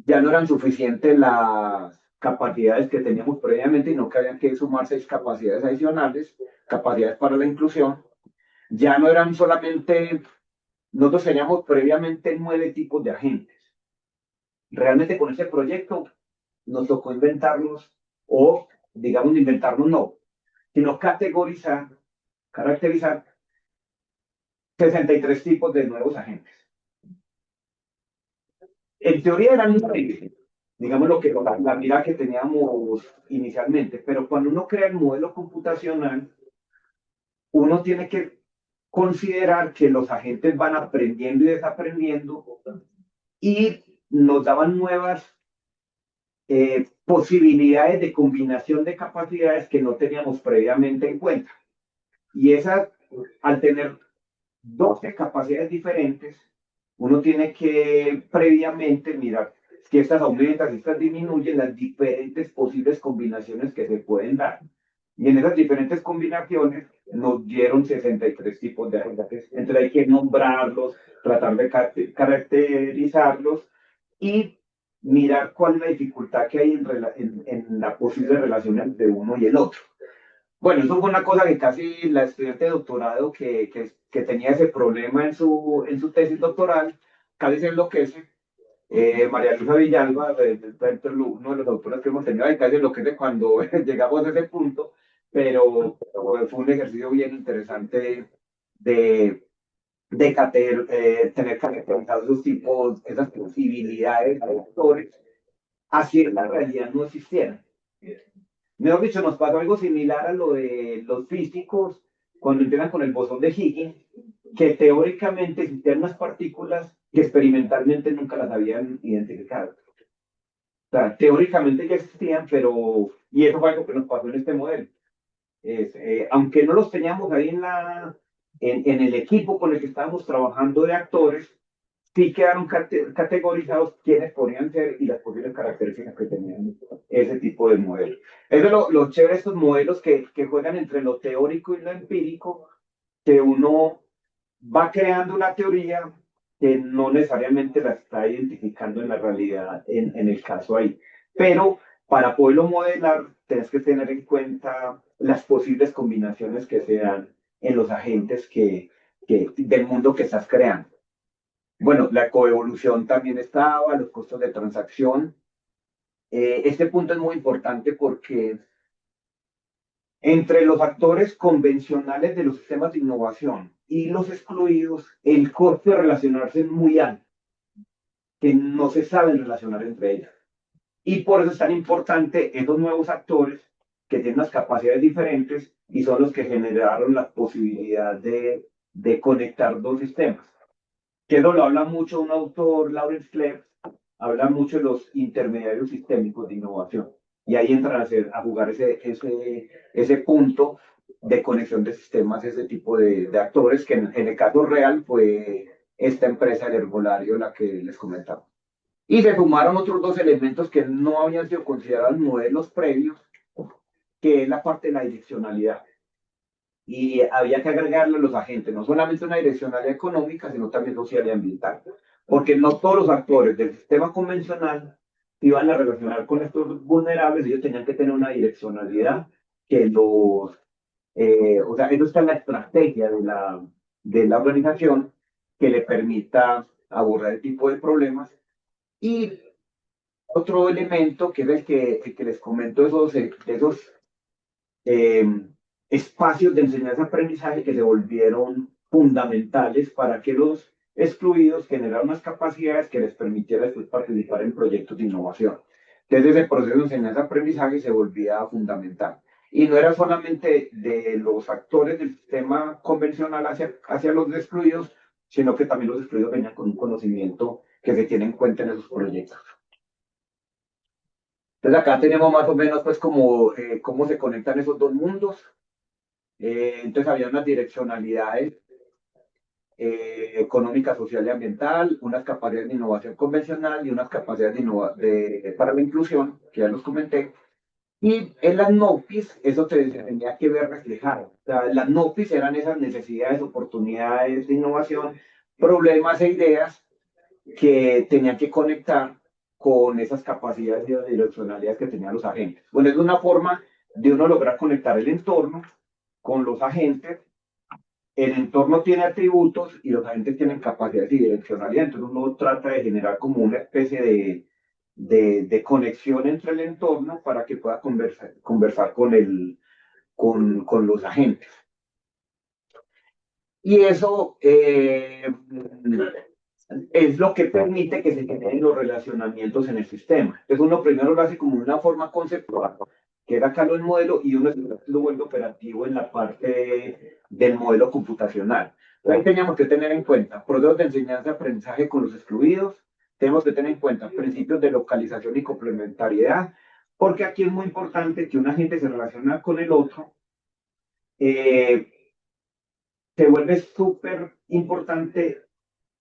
Speaker 1: ya no eran suficientes las capacidades que teníamos previamente, sino que habían que sumar 6 capacidades adicionales, capacidades para la inclusión. Ya no eran solamente, nosotros teníamos previamente 9 tipos de agentes. Realmente con ese proyecto nos tocó inventarlos, o digamos inventarlos no, sino categorizar, caracterizar 63 tipos de nuevos agentes. En teoría eran 9, digamos lo que la mirada que teníamos inicialmente, pero cuando uno crea el modelo computacional, uno tiene que considerar que los agentes van aprendiendo y desaprendiendo y nos daban nuevas posibilidades de combinación de capacidades que no teníamos previamente en cuenta. Y esas, al tener 12 capacidades diferentes, uno tiene que previamente mirar si estas aumentan, si estas disminuyen, las diferentes posibles combinaciones que se pueden dar. Y en esas diferentes combinaciones nos dieron 63 tipos de agentes. Entonces hay que nombrarlos, tratar de caracterizarlos y mirar cuál es la dificultad que hay en la posible relación entre uno y el otro. Bueno, eso fue una cosa que casi la estudiante de doctorado que tenía ese problema en su tesis doctoral, casi se enloquece. María Luisa Villalba, uno de los autores que hemos tenido ahí, casi enloquece cuando llegamos a ese punto, pero fue un ejercicio bien interesante de, tener caracterizados esos tipos, esas posibilidades de autores, así en la realidad no existieran. Mejor dicho, nos pasó algo similar a lo de los físicos cuando empiezan con el bosón de Higgins, que teóricamente existían unas partículas que experimentalmente nunca las habían identificado. O sea, teóricamente ya existían, pero, y eso fue algo que nos pasó en este modelo. Aunque no los teníamos ahí en el equipo con el que estábamos trabajando de actores, sí quedaron categorizados quiénes podrían ser y las posibles características que tenían ese tipo de modelos. Eso es lo chévere de estos modelos que juegan entre lo teórico y lo empírico, que uno va creando una teoría que no necesariamente la está identificando en la realidad en el caso ahí. Pero para poderlo modelar, tienes que tener en cuenta las posibles combinaciones que se dan en los agentes del mundo que estás creando. Bueno, la coevolución también estaba, los costos de transacción. Este punto es muy importante porque entre los actores convencionales de los sistemas de innovación y los excluidos, el costo de relacionarse es muy alto, que no se saben relacionar entre ellos. Y por eso es tan importante esos nuevos actores que tienen unas capacidades diferentes y son los que generaron la posibilidad de conectar dos sistemas. Que eso lo habla mucho un autor, Lawrence Cleve, habla mucho de los intermediarios sistémicos de innovación. Y ahí entran a jugar ese punto de conexión de sistemas, ese tipo de actores, que en el caso real fue esta empresa, el Herbolario, la que les comentaba. Y se sumaron otros 2 elementos que no habían sido considerados modelos previos, que es la parte de la direccionalidad. Y había que agregarle a los agentes no solamente una direccionalidad económica, sino también social y ambiental, porque no todos los actores del sistema convencional iban a relacionar con estos vulnerables, ellos tenían que tener una direccionalidad que o sea, eso está en la estrategia de la organización que le permita abordar el tipo de problemas. Y otro elemento que es el que les comento, esos eh, espacios de enseñanza-aprendizaje que se volvieron fundamentales para que los excluidos generaran unas capacidades que les permitieran después participar en proyectos de innovación. Entonces ese proceso de enseñanza-aprendizaje se volvía fundamental. Y no era solamente de los actores del sistema convencional hacia los excluidos, sino que también los excluidos venían con un conocimiento que se tiene en cuenta en esos proyectos. Entonces acá tenemos más o menos pues como cómo se conectan esos dos mundos. Entonces había unas direccionalidades económica, social y ambiental, unas capacidades de innovación convencional y unas capacidades para la inclusión, que ya los comenté. Y en las NOPIs eso tenía que ver reflejado. O sea, las NOPIs eran esas necesidades, oportunidades de innovación, problemas e ideas que tenían que conectar con esas capacidades y direccionalidades que tenían los agentes. Bueno, es una forma de uno lograr conectar el entorno con los agentes. El entorno tiene atributos y los agentes tienen capacidades y direccionalidad. Entonces uno trata de generar como una especie de conexión entre el entorno para que pueda conversar con los agentes. Y eso es lo que permite que se generen los relacionamientos en el sistema. Entonces uno primero lo hace como una forma conceptual, que era acá el modelo, y uno lo vuelve operativo en la parte del modelo computacional. Ahí teníamos que tener en cuenta procesos de enseñanza y aprendizaje con los excluidos, tenemos que tener en cuenta principios de localización y complementariedad, porque aquí es muy importante que una gente se relaciona con el otro, eh, se vuelve súper importante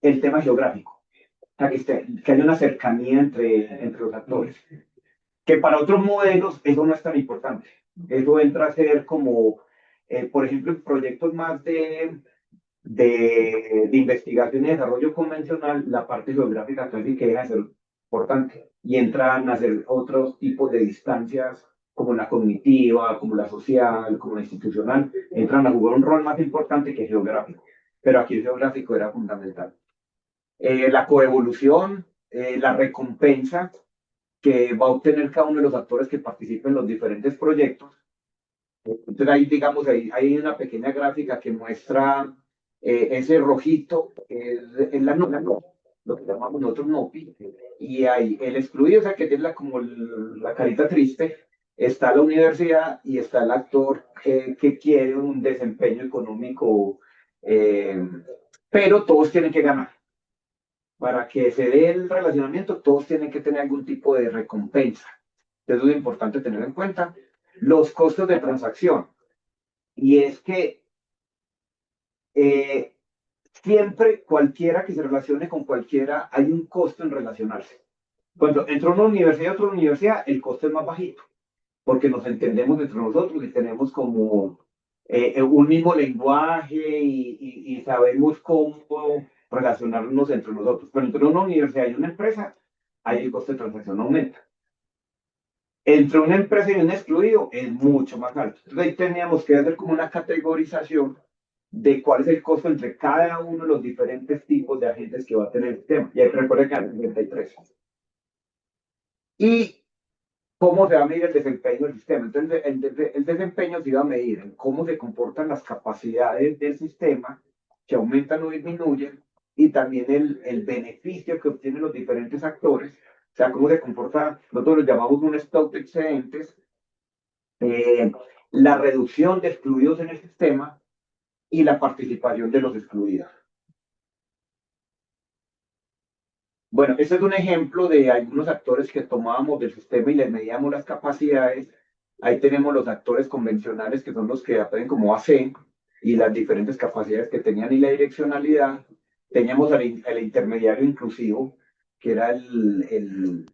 Speaker 1: el tema geográfico, o sea, que haya una cercanía entre los actores, que para otros modelos eso no es tan importante. Eso entra a ser como, por ejemplo, en proyectos más de investigación y desarrollo convencional, la parte geográfica casi que deja de ser importante y entran a ser otros tipos de distancias como la cognitiva, como la social, como la institucional, entran a jugar un rol más importante que geográfico, pero aquí el geográfico era fundamental. La coevolución, la recompensa que va a obtener cada uno de los actores que participen en los diferentes proyectos. Entonces ahí, digamos, hay una pequeña gráfica que muestra ese rojito, es lo que llamamos nosotros NOPI, y hay el excluido, o sea, que tiene como la carita triste, está la universidad y está el actor que quiere un desempeño económico, eh, pero todos tienen que ganar. Para que se dé el relacionamiento, todos tienen que tener algún tipo de recompensa. Entonces es importante tener en cuenta los costos de transacción. Y es que eh, siempre cualquiera que se relacione con cualquiera, hay un costo en relacionarse. Cuando entra una universidad y otra universidad, el costo es más bajito, porque nos entendemos entre nosotros y tenemos como un mismo lenguaje y sabemos cómo relacionarnos entre nosotros. Pero entre una universidad y una empresa, ahí el costo de transacción aumenta. Entre una empresa y un excluido es mucho más alto. Entonces ahí teníamos que hacer como una categorización de cuál es el costo entre cada uno de los diferentes tipos de agentes que va a tener el sistema. Y ahí recuerden que hay 33. Y cómo se va a medir el desempeño del sistema. Entonces, el desempeño se va a medir en cómo se comportan las capacidades del sistema, que aumentan o disminuyen, y también el beneficio que obtienen los diferentes actores, o sea, cómo se comporta, nosotros lo llamamos un stock de excedentes, eh, la reducción de excluidos en el sistema y la participación de los excluidos. Bueno, este es un ejemplo de algunos actores que tomábamos del sistema y les medíamos las capacidades. Ahí tenemos los actores convencionales, que son los que aprenden como AC y las diferentes capacidades que tenían y la direccionalidad. Teníamos el intermediario inclusivo, que era en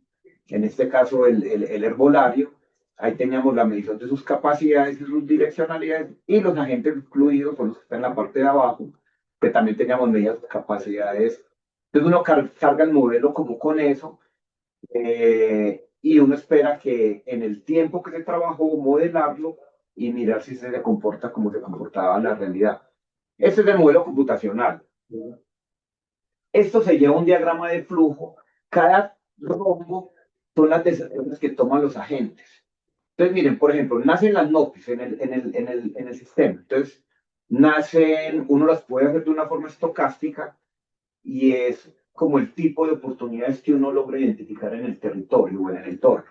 Speaker 1: este caso el herbolario. Ahí teníamos la medición de sus capacidades y sus direccionalidades, y los agentes excluidos, son los que están en la parte de abajo, que también teníamos medidas de capacidades. Entonces uno carga el modelo como con eso, y uno espera que en el tiempo que se trabajó modelarlo y mirar si se comporta como se comportaba en la realidad. Este es el modelo computacional. Esto se lleva a un diagrama de flujo. Cada rombo son las decisiones que toman los agentes. Entonces, miren, por ejemplo, nacen las NOPIs en el sistema. Entonces, nacen, uno las puede hacer de una forma estocástica y es como el tipo de oportunidades que uno logra identificar en el territorio o en el entorno.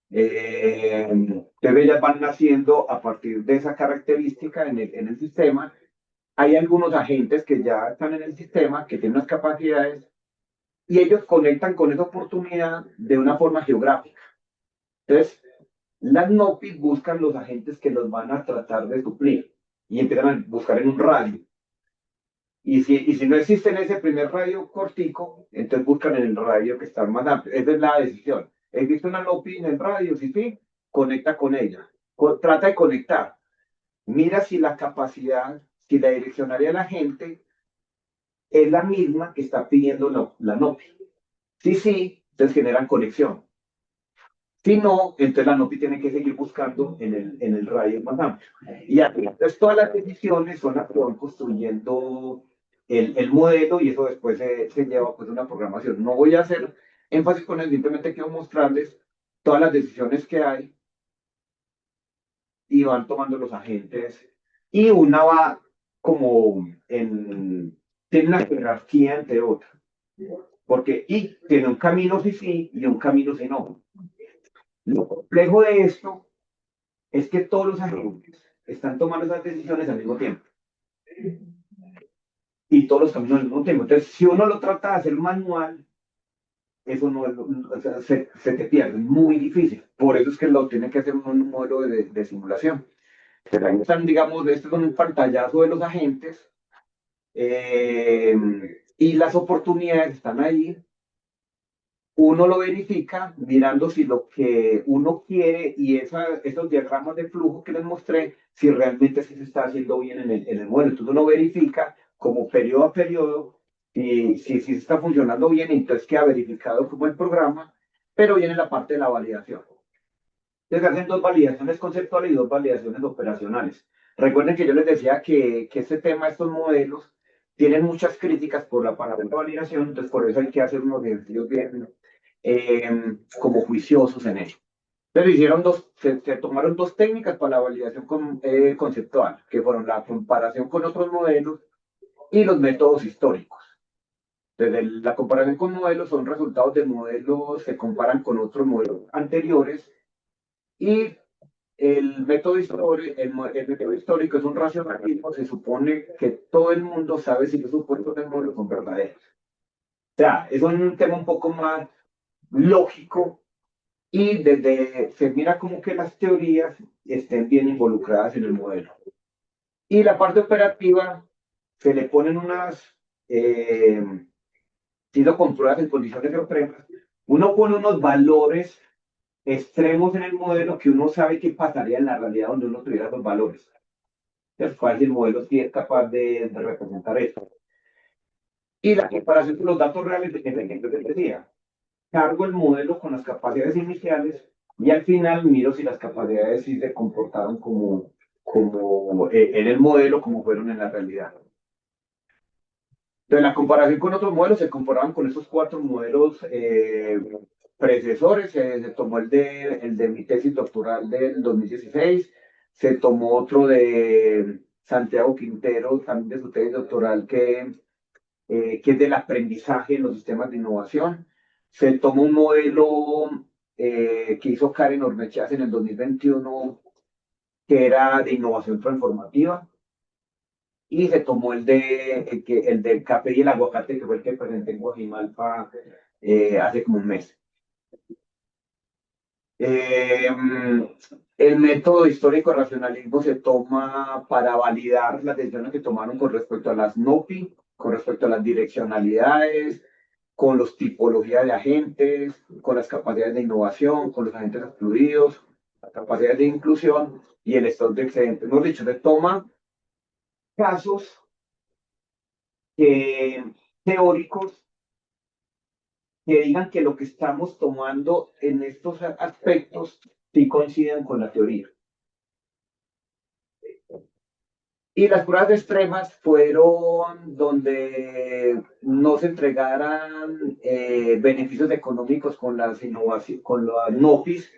Speaker 1: Entonces, ellas van naciendo a partir de esa característica en el sistema. Hay algunos agentes que ya están en el sistema, que tienen unas capacidades, y ellos conectan con esa oportunidad de una forma geográfica. Entonces, las NOPIs buscan los agentes que los van a tratar de suplir y empiezan a buscar en un radio. Y si no existe en ese primer radio cortico, entonces buscan en el radio que está más amplio. Esa es la decisión. Existe una NOPI en el radio, sí, sí, conecta con ella. Trata de conectar. Mira si la capacidad, si la direccionaria de la gente es la misma que está pidiendo la NOPI. Sí, sí, entonces generan conexión. Si no, entonces la NOPI tiene que seguir buscando en el radio más amplio. Y así, entonces todas las decisiones son las que van construyendo el modelo y eso después se lleva pues una programación. No voy a hacer énfasis con él, simplemente quiero mostrarles todas las decisiones que hay y van tomando los agentes y una va como tiene una jerarquía entre otras, porque y tiene un camino sí sí y un camino sí no. Lo complejo de esto es que todos los agentes están tomando esas decisiones al mismo tiempo y todos los caminos al mismo tiempo. Entonces, si uno lo trata de hacer manual, eso no es, o sea, se te pierde, muy difícil. Por eso es que lo tiene que hacer un modelo de simulación. Pero ahí están, digamos, esto es un pantallazo de los agentes eh, y las oportunidades están ahí. Uno lo verifica mirando si lo que uno quiere y esos diagramas de flujo que les mostré, si realmente sí se está haciendo bien en el modelo. Entonces uno verifica como periodo a periodo si se está funcionando bien, entonces queda verificado como el programa, pero viene la parte de la validación. Entonces hacen dos validaciones conceptuales y dos validaciones operacionales. Recuerden que yo les decía que este tema, estos modelos, tienen muchas críticas por la palabra validación, entonces por eso hay que hacer unos ejercicios bien como juiciosos en ello. Entonces se tomaron dos técnicas para la validación conceptual, que fueron la comparación con otros modelos y los métodos históricos. Desde la comparación con modelos son resultados de modelos que comparan con otros modelos anteriores y el método histórico es un racionalismo, se supone que todo el mundo sabe si los supuestos del modelo son verdaderos. O sea, es un tema un poco más lógico y se mira como que las teorías estén bien involucradas en el modelo. Y la parte operativa se le ponen sido con pruebas en condiciones extremas, uno pone unos valores extremos en el modelo que uno sabe qué pasaría en la realidad donde uno tuviera esos valores. Entonces, cuál es el modelo si es capaz de representar eso. Y la comparación con los datos reales de que les decía. Cargo el modelo con las capacidades iniciales y al final miro si las capacidades sí se comportaron como en el modelo, como fueron en la realidad. Entonces, la comparación con otros modelos se comparaban con esos cuatro modelos predecesores. Se tomó el de mi tesis doctoral del 2016, se tomó otro de Santiago Quintero, también de su tesis doctoral, que es del aprendizaje en los sistemas de innovación. Se tomó un modelo que hizo Karen Ormechas en el 2021, que era de innovación transformativa, y se tomó el del café y el aguacate, que fue el que presenté en Guajimalpa hace como un mes. Eh, el método histórico racionalismo se toma para validar las decisiones que tomaron con respecto a las NOPI, con respecto a las direccionalidades, con las tipologías de agentes, con las capacidades de innovación, con los agentes excluidos, las capacidades de inclusión y el stock de excedentes. Hemos dicho, se toma casos teóricos que digan que lo que estamos tomando en estos aspectos sí coinciden con la teoría. Y las pruebas extremas fueron donde no se entregaran beneficios económicos con las NOPIs,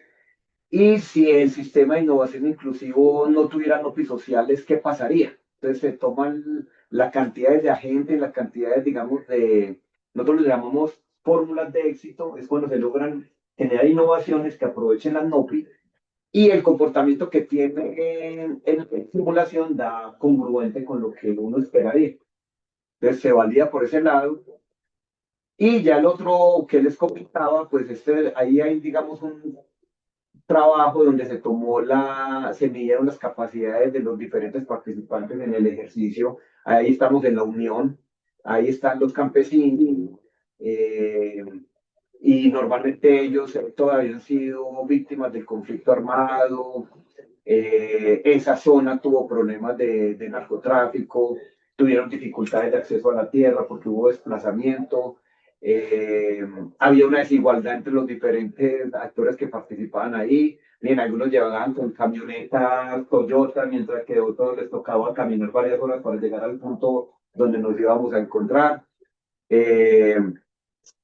Speaker 1: y si el sistema de innovación inclusivo no tuviera NOPIs sociales, ¿qué pasaría? Entonces se toman las cantidades de agentes, las cantidades, digamos, nosotros le llamamos fórmulas de éxito, es cuando se logran generar innovaciones que aprovechen las NOPIs y el comportamiento que tiene en simulación da congruente con lo que uno esperaría. Entonces se valida por ese lado. Y ya el otro que les comentaba, pues ahí hay, digamos, un trabajo donde se midieron las capacidades de los diferentes participantes en el ejercicio. Ahí estamos en la unión, ahí están los campesinos, eh, y normalmente ellos todavía han sido víctimas del conflicto armado. Esa zona tuvo problemas de narcotráfico, tuvieron dificultades de acceso a la tierra porque hubo desplazamiento. eh, Había una desigualdad entre los diferentes actores que participaban ahí. Bien, algunos llevaban con camionetas Toyota, mientras que a otros les tocaba caminar varias horas para llegar al punto donde nos íbamos a encontrar. Eh,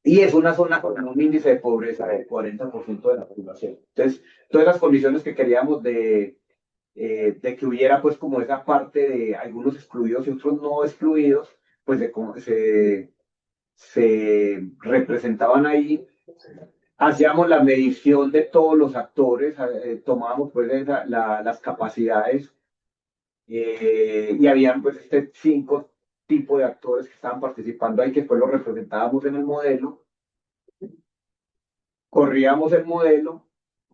Speaker 1: y es una zona con un índice de pobreza del 40% de la población. Entonces, todas las condiciones que queríamos de que hubiera pues como esa parte de algunos excluidos y otros no excluidos, pues se representaban ahí. Hacíamos la medición de todos los actores, tomábamos pues las capacidades, y habían pues este 5 tipos de actores que estaban participando ahí, que después los representábamos en el modelo. Corríamos el modelo,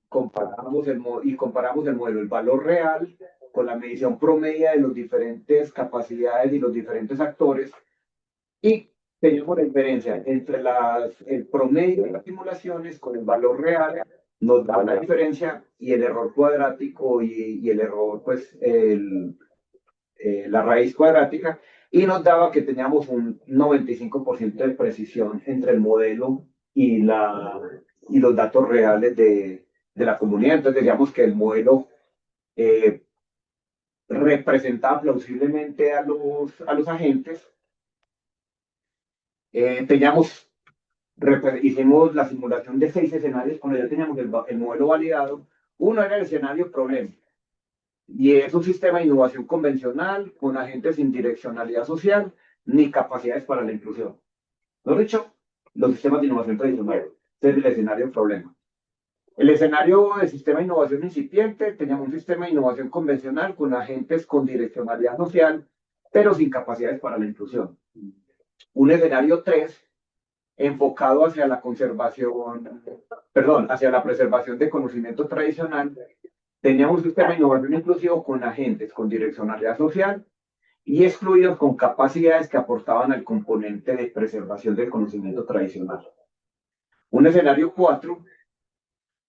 Speaker 1: comparamos el modelo, el valor real con la medición promedia de las diferentes capacidades y los diferentes actores, y teníamos la diferencia entre el promedio de las simulaciones con el valor real, nos da la diferencia, y el error cuadrático y el error, pues la raíz cuadrática, y nos daba que teníamos un 95% de precisión entre el modelo y los datos reales de la comunidad. Entonces decíamos que el modelo eh, representaba plausiblemente a los agentes. Teníamos, hicimos la simulación de 6 escenarios cuando ya teníamos el modelo validado. Uno era el escenario problema, y es un sistema de innovación convencional con agentes sin direccionalidad social ni capacidades para la inclusión. Lo dicho, los sistemas de innovación tradicionales. Este es el escenario problema. El escenario de sistema de innovación incipiente, teníamos un sistema de innovación convencional con agentes con direccionalidad social, pero sin capacidades para la inclusión. Un escenario 3, enfocado hacia la conservación, perdón, hacia la preservación de conocimiento tradicional. Teníamos un sistema de innovación inclusivo con agentes con direccionalidad social y excluidos con capacidades que aportaban al componente de preservación del conocimiento tradicional. Un escenario 4,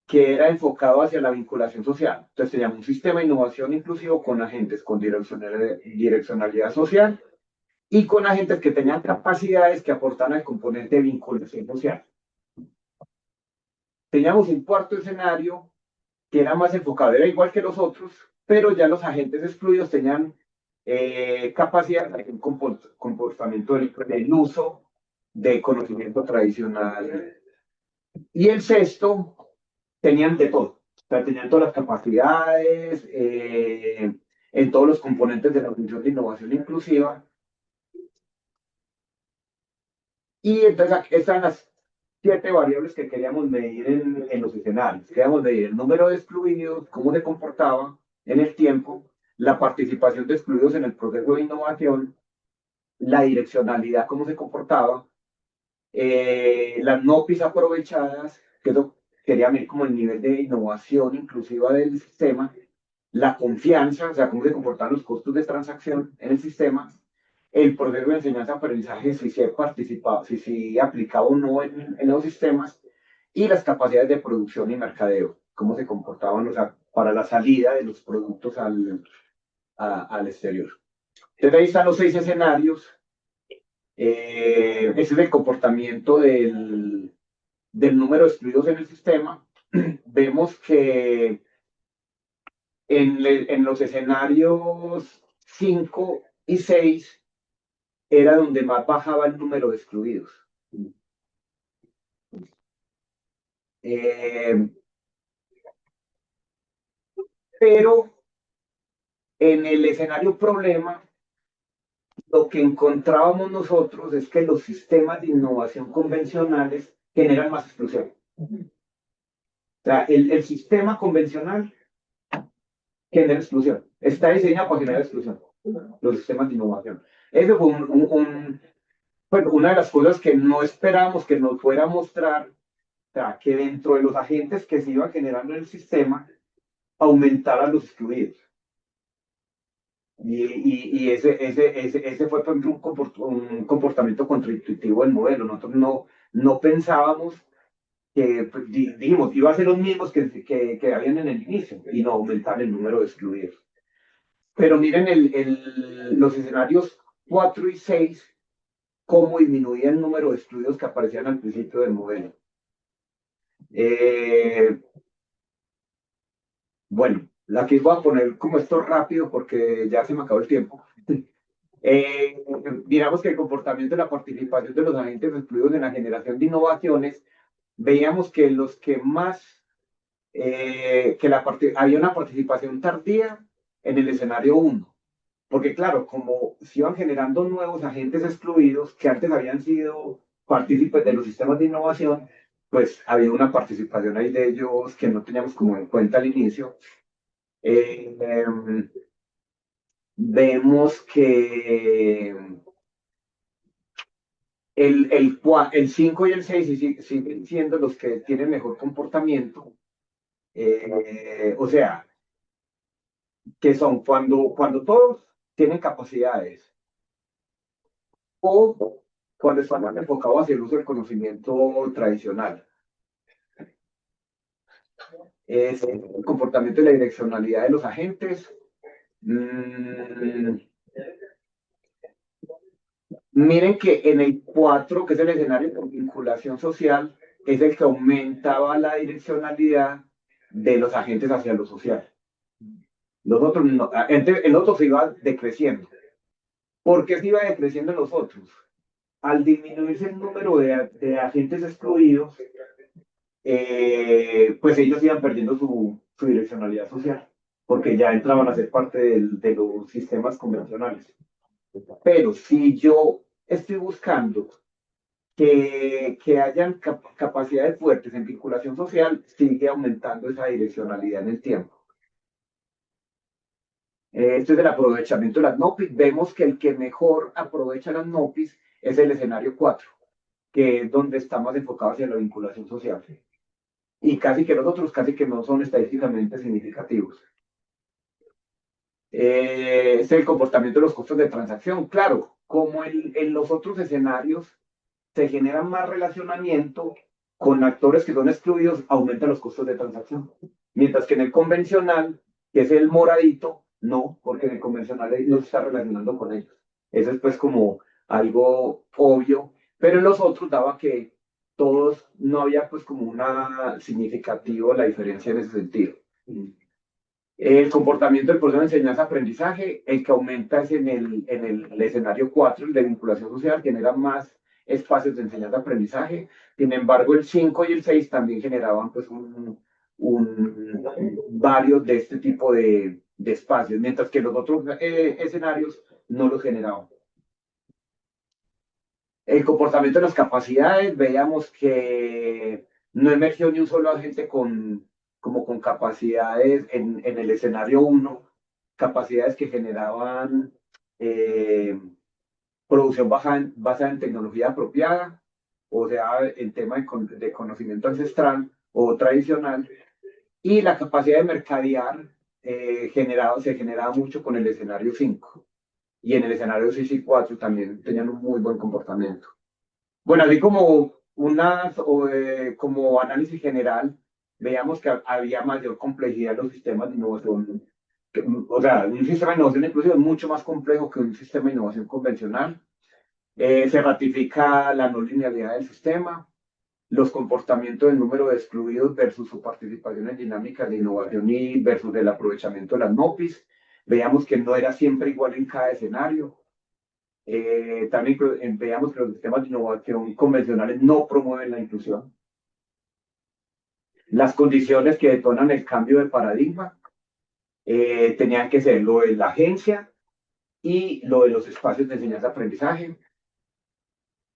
Speaker 1: que era enfocado hacia la vinculación social. Entonces teníamos un sistema de innovación inclusivo con agentes con direccionalidad social y con agentes que tenían capacidades que aportaban al componente de vinculación social. Teníamos un cuarto escenario que era más enfocado, era igual que los otros, pero ya los agentes excluidos tenían capacidad de un comportamiento del uso de conocimiento tradicional. Y el sexto, tenían de todo. O sea, tenían todas las capacidades, en todos los componentes de la función de innovación inclusiva. Y entonces aquí están las 7 variables que queríamos medir en los escenarios. Queríamos medir el número de excluidos, cómo se comportaba en el tiempo, la participación de excluidos en el proceso de innovación, la direccionalidad, cómo se comportaba, las no PIS aprovechadas, que eso quería medir como el nivel de innovación inclusiva del sistema, la confianza, o sea, cómo se comportaban los costos de transacción en el sistema, el proceso de enseñanza-aprendizaje, si se participaba, si se aplicaba o no en los sistemas, y las capacidades de producción y mercadeo, cómo se comportaban, o sea, para la salida de los productos al exterior. Entonces ahí están los 6 escenarios. Ese es el comportamiento del número de excluidos en el sistema. Vemos que en los escenarios 5 y 6 era donde más bajaba el número de excluidos. Pero en el escenario problema, lo que encontrábamos nosotros es que los sistemas de innovación convencionales generan más exclusión. O sea, el sistema convencional genera exclusión. Está diseñado para generar exclusión, los sistemas de innovación. Eso fue bueno, una de las cosas que no esperábamos que nos fuera a mostrar O sea, que dentro de los agentes que se iban generando en el sistema, aumentaran los excluidos. Y ese fue, por ejemplo, un comportamiento contraintuitivo del modelo. Nosotros no pensábamos que, pues, dijimos, iba a ser los mismos que habían en el inicio y no aumentar el número de excluidos. Pero miren los escenarios 4 y 6 cómo disminuía el número de excluidos que aparecían al principio del modelo. Eh, bueno, la que voy a poner como esto rápido porque ya se me acabó el tiempo. Eh, Digamos que el comportamiento y la participación de los agentes excluidos en la generación de innovaciones, veíamos que los que más, había una participación tardía en el escenario uno. Porque claro, como se iban generando nuevos agentes excluidos que antes habían sido partícipes de los sistemas de innovación, pues había una participación ahí de ellos que no teníamos como en cuenta al inicio. Eh, em, Vemos que el 5 y el 6 siguen siendo los que tienen mejor comportamiento. O sea, que son cuando todos tienen capacidades o cuando están más enfocados hacia el uso del conocimiento tradicional. Es el comportamiento y la direccionalidad de los agentes. Mm, Miren que en el 4 que es el escenario por vinculación social, es el que aumentaba la direccionalidad de los agentes hacia lo social. Los otros, no, el otro se iba decreciendo. ¿Por qué se iba decreciendo en los otros? Al disminuirse el número de agentes excluidos, pues ellos iban perdiendo su direccionalidad social, porque ya entraban a ser parte de los sistemas convencionales. Pero si yo estoy buscando que hayan capacidades fuertes en vinculación social, sigue aumentando esa direccionalidad en el tiempo. Esto es el aprovechamiento de las NOPIs. Vemos que el que mejor aprovecha las NOPIs es el escenario 4, que es donde está más enfocado hacia la vinculación social. Y casi que los otros casi que no son estadísticamente significativos. Es el comportamiento de los costos de transacción. Claro, como en los otros escenarios se genera más relacionamiento con actores que son excluidos, aumentan los costos de transacción. Mientras que en el convencional, que es el moradito, no, porque en el convencional no se está relacionando con ellos. Eso es pues como algo obvio, pero en los otros daba que todos no había pues como una significativa la diferencia en ese sentido. El comportamiento del proceso de enseñanza-aprendizaje, el que aumenta es en el escenario 4, el de vinculación social, genera más espacios de enseñanza-aprendizaje. Sin embargo, el 5 y el 6 también generaban pues varios de este tipo de espacios, mientras que los otros escenarios no los generaban. El comportamiento de las capacidades, veíamos que no emergió ni un solo agente como con capacidades en el escenario uno, capacidades que generaban producción basada en tecnología apropiada, o sea, en tema de conocimiento ancestral o tradicional, y la capacidad de mercadear se generaba mucho con el escenario 5. Y en el escenario 6 y 4 también tenían un muy buen comportamiento. Bueno, así como análisis general, veamos que había mayor complejidad en los sistemas de innovación. O sea, un sistema de innovación inclusive es mucho más complejo que un sistema de innovación convencional. Se ratifica la no linealidad del sistema, los comportamientos del número de excluidos versus su participación en dinámicas de innovación y versus el aprovechamiento de las NOPIs. Veamos que no era siempre igual en cada escenario. También veamos que los sistemas de innovación convencionales no promueven la inclusión. Las condiciones que detonan el cambio de paradigma tenían que ser lo de la agencia y lo de los espacios de enseñanza-aprendizaje.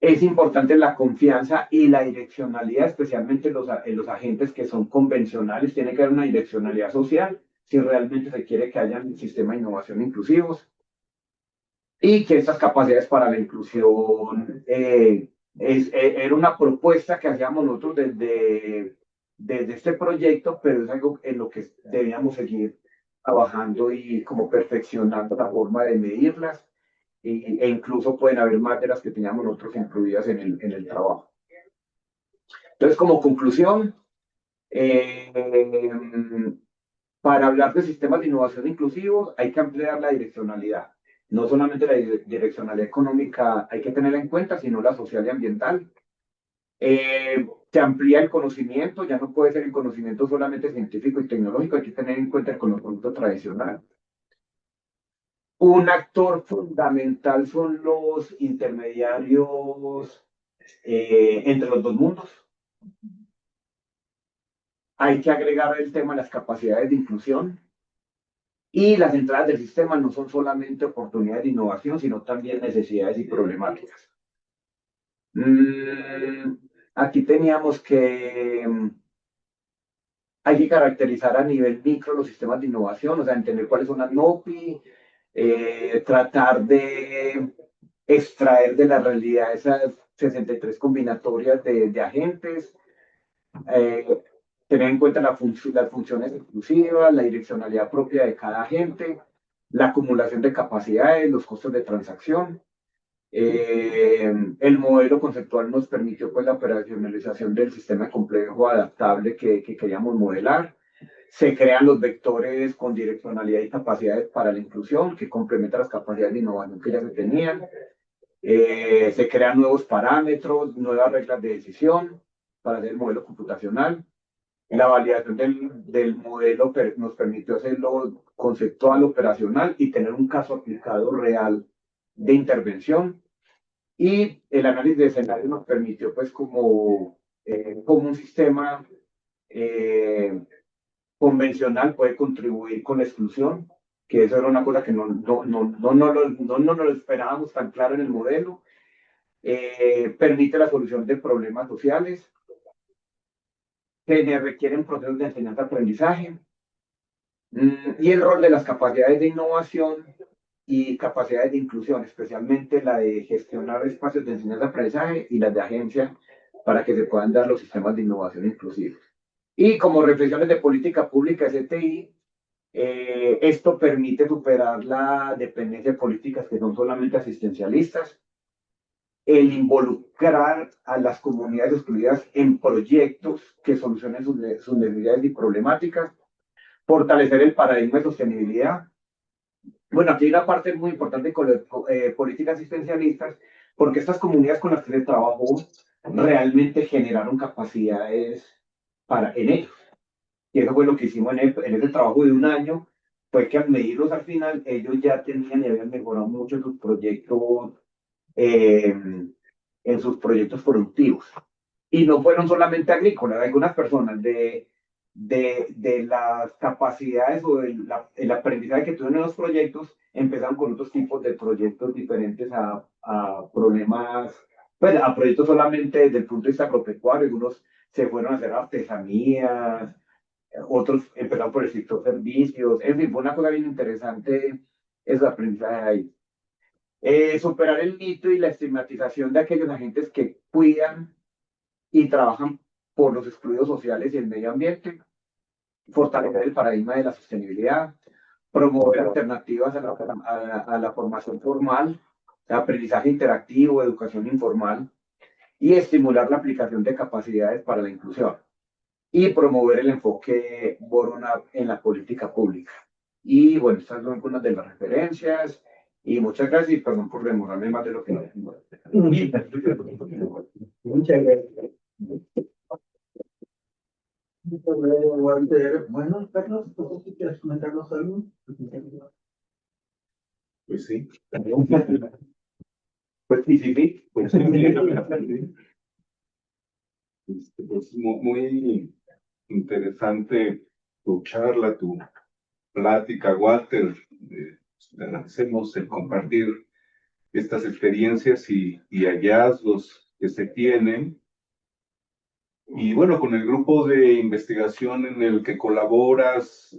Speaker 1: Es importante la confianza y la direccionalidad, especialmente en los agentes que son convencionales. Tiene que haber una direccionalidad social si realmente se quiere que haya un sistema de innovación inclusivos. Y que estas capacidades para la inclusión Era una propuesta que hacíamos nosotros desde este proyecto, pero es algo en lo que debíamos seguir trabajando y como perfeccionando la forma de medirlas e incluso pueden haber más de las que teníamos nosotros incluidas en el trabajo. Entonces, como conclusión, eh, para hablar de sistemas de innovación inclusivos hay que ampliar la direccionalidad. No solamente la direccionalidad económica hay que tenerla en cuenta, sino la social y ambiental. Se amplía el conocimiento, ya no puede ser el conocimiento solamente científico y tecnológico, hay que tener en cuenta el conocimiento tradicional. Un actor fundamental son los intermediarios entre los dos mundos. Hay que agregar el tema de las capacidades de inclusión y las entradas del sistema no son solamente oportunidades de innovación, sino también necesidades y problemáticas. Aquí teníamos que hay que caracterizar a nivel micro los sistemas de innovación, o sea, entender cuáles son las NOPI, tratar de extraer de la realidad esas 63 combinatorias de agentes, eh, tener en cuenta las funciones exclusivas, la direccionalidad propia de cada agente, la acumulación de capacidades, los costos de transacción. El modelo conceptual nos permitió pues, la operacionalización del sistema complejo adaptable que queríamos modelar. Se crean los vectores con direccionalidad y capacidades para la inclusión, que complementan las capacidades de innovación que ya se tenían. Se crean nuevos parámetros, nuevas reglas de decisión para hacer el modelo computacional. La validación del modelo nos permitió hacerlo conceptual, operacional y tener un caso aplicado real de intervención. Y el análisis de escenario nos permitió, pues, como un sistema convencional puede contribuir con la exclusión, que eso era una cosa que no lo esperábamos tan claro en el modelo. Permite la solución de problemas sociales que requieren procesos de enseñanza-aprendizaje. Y el rol de las capacidades de innovación y capacidades de inclusión, especialmente la de gestionar espacios de enseñanza-aprendizaje y las de agencia para que se puedan dar los sistemas de innovación inclusivos. Y como reflexiones de política pública STI, esto permite superar la dependencia de políticas que son solamente asistencialistas, el involucrar a las comunidades excluidas en proyectos que solucionen sus necesidades y problemáticas, fortalecer el paradigma de sostenibilidad. Bueno, aquí hay una parte muy importante con políticas asistencialistas, porque estas comunidades con las que se trabajó realmente generaron capacidades en ellos. Y eso fue lo que hicimos en ese trabajo de un año, fue que al medirlos al final, ellos ya tenían y habían mejorado mucho eh, en sus proyectos productivos. Y no fueron solamente agrícolas, algunas personas de las capacidades o el aprendizaje que tuvieron en los proyectos empezaron con otros tipos de proyectos diferentes a problemas, pues a proyectos solamente desde el punto de vista agropecuario, algunos se fueron a hacer artesanías, otros empezaron por el sector servicios, en fin, fue una cosa bien interesante ese aprendizaje ahí. Superar el mito y la estigmatización de aquellos agentes que cuidan y trabajan por los excluidos sociales y el medio ambiente, fortalecer el paradigma de la sostenibilidad, promover alternativas a la formación formal, aprendizaje interactivo, educación informal y estimular la aplicación de capacidades para la inclusión y promover el enfoque bottom-up en la política pública. Y bueno, estas son algunas de las referencias y muchas gracias y perdón por demorarme más de lo que no.
Speaker 2: Muchas gracias. Bueno, Carlos, ¿tú quieres comentarnos algo?
Speaker 3: Pues sí.
Speaker 1: Pues sí.
Speaker 3: Pues, pues muy interesante tu charla, tu plática, Walter. Te agradecemos el compartir estas experiencias y hallazgos que se tienen. Y bueno, con el grupo de investigación en el que colaboras,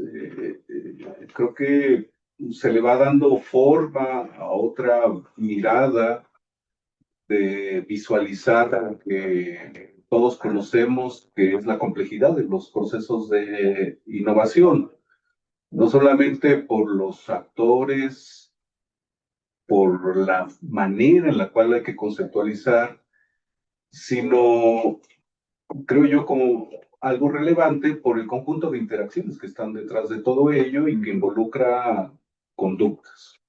Speaker 3: creo que se le va dando forma a otra mirada de visualizar lo que todos conocemos, que es la complejidad de los procesos de innovación, no solamente por los actores, por la manera en la cual hay que conceptualizar, sino, creo yo, como algo relevante por el conjunto de interacciones que están detrás de todo ello y que involucra conductas.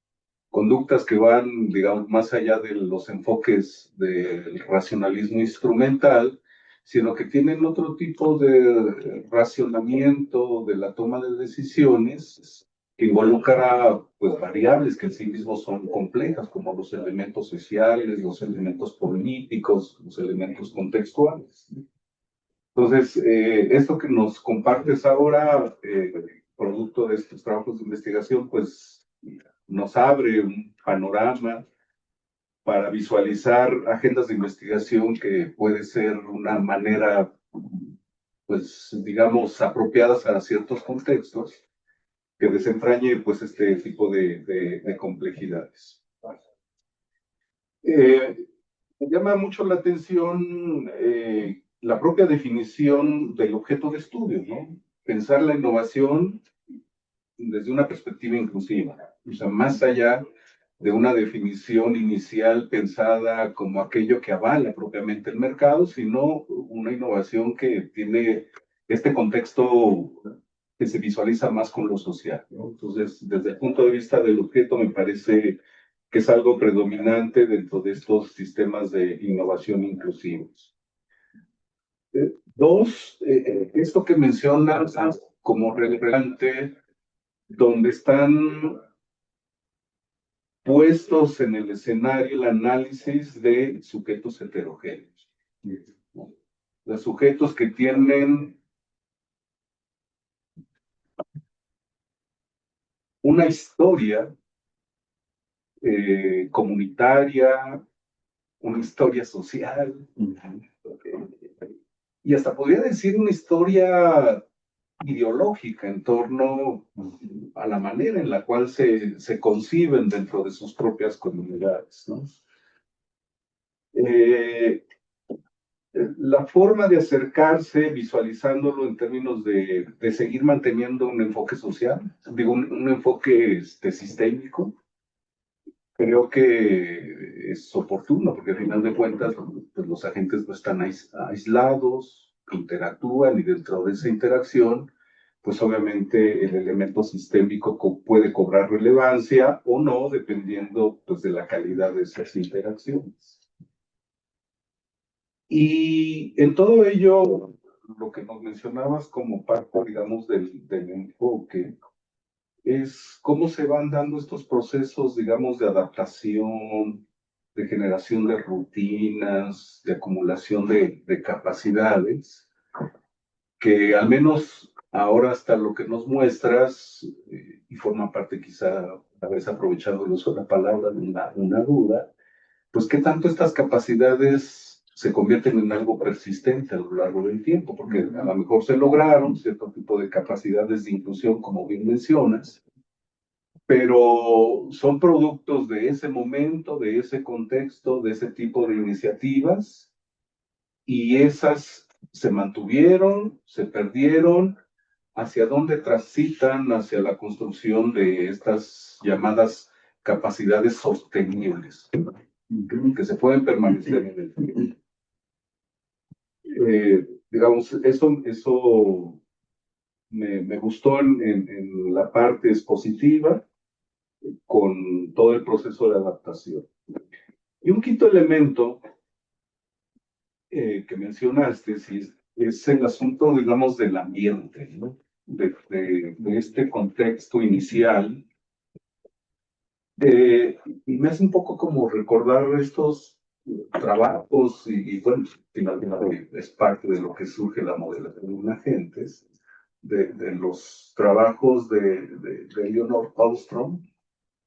Speaker 3: Conductas que van, digamos, más allá de los enfoques del racionalismo instrumental, sino que tienen otro tipo de racionamiento de la toma de decisiones que involucra pues, variables que en sí mismos son complejas, como los elementos sociales, los elementos políticos, los elementos contextuales. Entonces, esto que nos compartes ahora, producto de estos trabajos de investigación, pues nos abre un panorama para visualizar agendas de investigación que puede ser una manera, pues, digamos, apropiadas a ciertos contextos, que desentrañe, pues, este tipo de complejidades. Me llama mucho la atención la propia definición del objeto de estudio, ¿no? Pensar la innovación desde una perspectiva inclusiva, o sea, más allá de una definición inicial pensada como aquello que avala propiamente el mercado, sino una innovación que tiene este contexto que se visualiza más con lo social, ¿no? Entonces, desde el punto de vista del objeto, me parece que es algo predominante dentro de estos sistemas de innovación inclusivos. Dos, esto que mencionas como relevante, donde están puestos en el escenario el análisis de sujetos heterogéneos. ¿No? Los sujetos que tienen una historia comunitaria, una historia social, y hasta podría decir una historia ideológica en torno a la manera en la cual se conciben dentro de sus propias comunidades, ¿no? La forma de acercarse, visualizándolo en términos de seguir manteniendo un enfoque social, digo, un enfoque sistémico, creo que es oportuno, porque al final de cuentas, pues, los agentes no están aislados, interactúan y dentro de esa interacción, pues obviamente el elemento sistémico puede cobrar relevancia o no, dependiendo pues, de la calidad de esas interacciones. Y en todo ello, lo que nos mencionabas como parte, digamos, del enfoque, es cómo se van dando estos procesos, digamos, de adaptación, de generación de rutinas, de acumulación de capacidades, que al menos ahora hasta lo que nos muestras, y forma parte quizá, a veces aprovechando el uso de la palabra, de una duda, pues qué tanto estas capacidades se convierten en algo persistente a lo largo del tiempo, porque a lo mejor se lograron cierto tipo de capacidades de inclusión, como bien mencionas, pero son productos de ese momento, de ese contexto, de ese tipo de iniciativas, y esas se mantuvieron, se perdieron, hacia dónde transitan hacia la construcción de estas llamadas capacidades sostenibles, que se pueden permanecer en el tiempo. Digamos, eso me gustó en la parte expositiva, con todo el proceso de adaptación. Y un quinto elemento que mencionaste es el asunto, digamos, del ambiente, ¿no? De este contexto inicial. Y me hace un poco como recordar estos trabajos, y bueno, finalmente es parte de lo que surge la modelación de agentes, de los trabajos de Leonard Ostrom,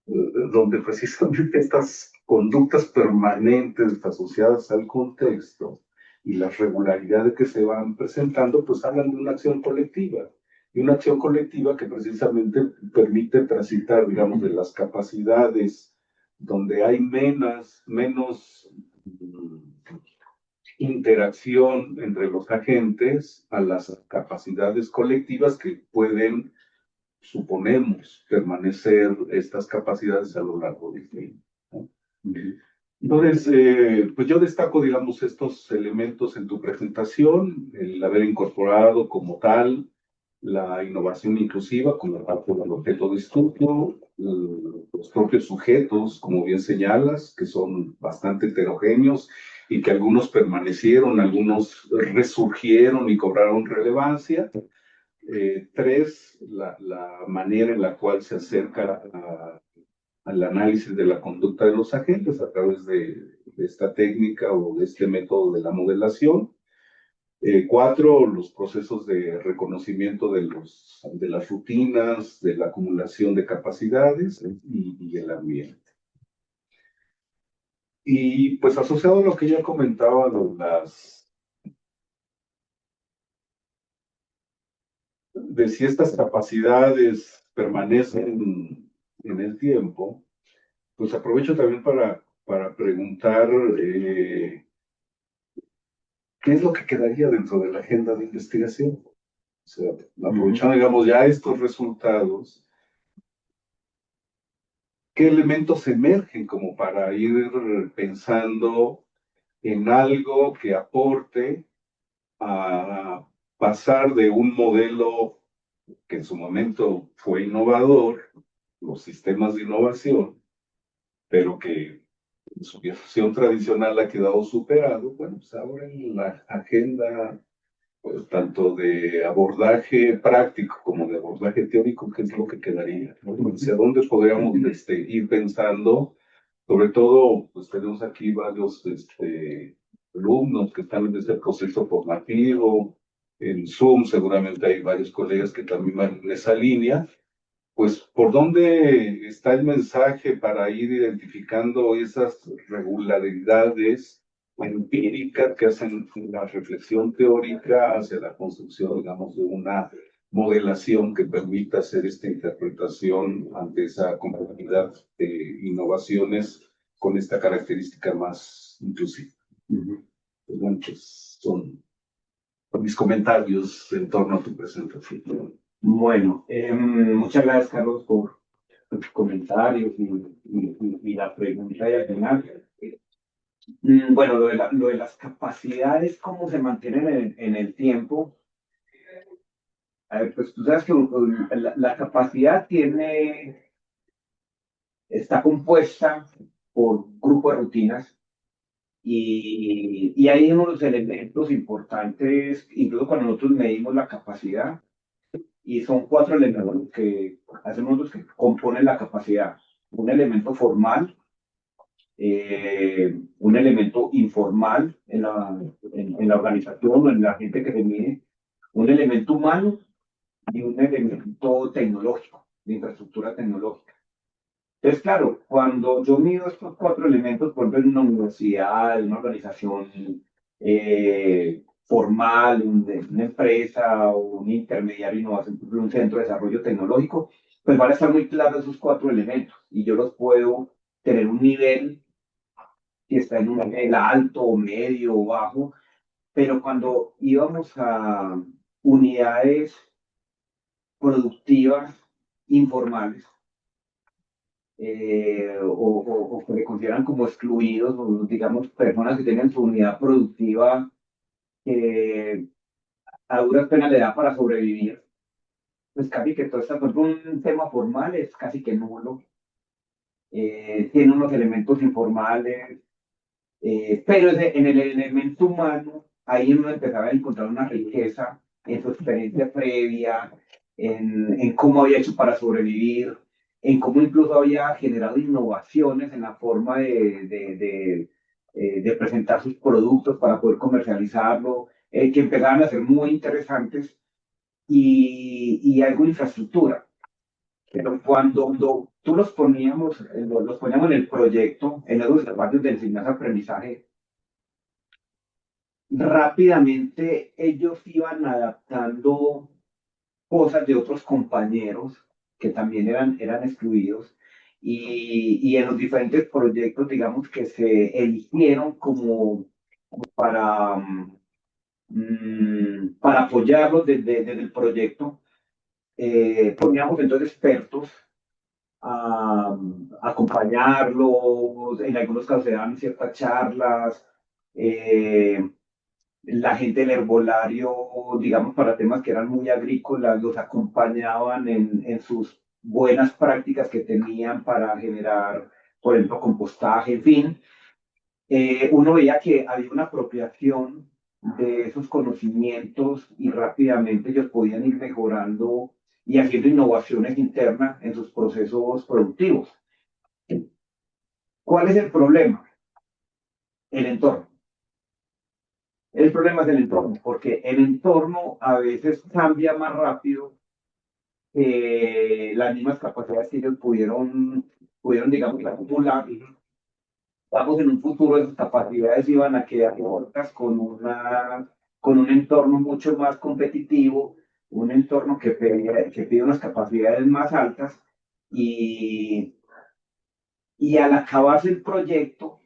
Speaker 3: donde precisamente estas conductas permanentes asociadas al contexto y las regularidades que se van presentando, pues hablan de una acción colectiva. Y una acción colectiva que precisamente permite transitar, digamos, de las capacidades donde hay menos interacción entre los agentes a las capacidades colectivas que pueden, suponemos, permanecer estas capacidades a lo largo del tiempo, ¿no? Entonces, pues yo destaco, digamos, estos elementos en tu presentación, el haber incorporado como tal la innovación inclusiva como parte del objeto de estudio, los propios sujetos, como bien señalas, que son bastante heterogéneos y que algunos permanecieron, algunos resurgieron y cobraron relevancia. Tres, la manera en la cual se acerca al análisis de la conducta de los agentes a través de esta técnica o de este método de la modelación. Cuatro, los procesos de reconocimiento de las rutinas, de la acumulación de capacidades y el ambiente. Y pues asociado a lo que ya comentaba de si estas capacidades permanecen en el tiempo, pues aprovecho también para preguntar qué es lo que quedaría dentro de la agenda de investigación. O sea, aprovechando, digamos, ya estos resultados, ¿qué elementos emergen como para ir pensando en algo que aporte a pasar de un modelo que en su momento fue innovador, los sistemas de innovación, pero que en su versión tradicional ha quedado superado? Bueno, pues ahora en la agenda, pues, tanto de abordaje práctico como de abordaje teórico, ¿qué es lo que quedaría? ¿Hacia dónde podríamos ir pensando? Sobre todo, pues tenemos aquí varios alumnos que están en este proceso formativo. En Zoom seguramente hay varios colegas que también van en esa línea. Pues, ¿por dónde está el mensaje para ir identificando esas regularidades empíricas que hacen la reflexión teórica hacia la construcción, digamos, de una modelación que permita hacer esta interpretación ante esa complejidad de innovaciones con esta característica más inclusiva? Pues, bueno, pues son mis comentarios en torno a tu presentación.
Speaker 1: Bueno, muchas gracias, Carlos, por tus comentarios y la pregunta y al final. Bueno, lo de las capacidades, cómo se mantienen en el tiempo. A ver, pues tú sabes que la capacidad está compuesta por grupos de rutinas y hay unos elementos importantes, incluso cuando nosotros medimos la capacidad, y son cuatro elementos que hacemos los que componen la capacidad. Un elemento formal, un elemento informal en la organización o en la gente que se mide, un elemento humano y un elemento tecnológico, de infraestructura tecnológica. Entonces, claro, cuando yo mido estos cuatro elementos, por ejemplo, en una universidad, en una organización formal, una empresa o un intermediario de innovación, por ejemplo, un centro de desarrollo tecnológico, pues van a estar muy claros esos cuatro elementos y yo los puedo tener un nivel, si está en un nivel alto o medio o bajo, pero cuando íbamos a unidades productivas informales, o que se consideran como excluidos, o digamos personas que tienen su unidad productiva que a duras penas le da para sobrevivir, pues casi que todo esto, por ejemplo, un tema formal es casi que nulo, tiene unos elementos informales, pero en el elemento humano, ahí uno empezaba a encontrar una riqueza en su experiencia previa, en cómo había hecho para sobrevivir, en cómo incluso había generado innovaciones en la forma de presentar sus productos para poder comercializarlo, que empezaban a ser muy interesantes y algo de infraestructura. Pero cuando tú los poníamos en el proyecto, en los observatorios de enseñanza-aprendizaje, rápidamente ellos iban adaptando cosas de otros compañeros que también eran excluidos y en los diferentes proyectos, digamos, que se eligieron como para, para apoyarlos desde el proyecto, poníamos entonces expertos a acompañarlos, en algunos casos se daban ciertas charlas, eh, la gente del herbolario, digamos, para temas que eran muy agrícolas, los acompañaban en sus buenas prácticas que tenían para generar, por ejemplo, compostaje, en fin. Uno veía que había una apropiación de esos conocimientos y rápidamente ellos podían ir mejorando y haciendo innovaciones internas en sus procesos productivos. ¿Cuál es el problema? El entorno. El problema es el entorno, porque el entorno a veces cambia más rápido que las mismas capacidades que ellos pudieron digamos, acumular. Vamos, en un futuro esas capacidades iban a quedar cortas con un entorno mucho más competitivo, un entorno que pide unas capacidades más altas y, y al acabarse el proyecto,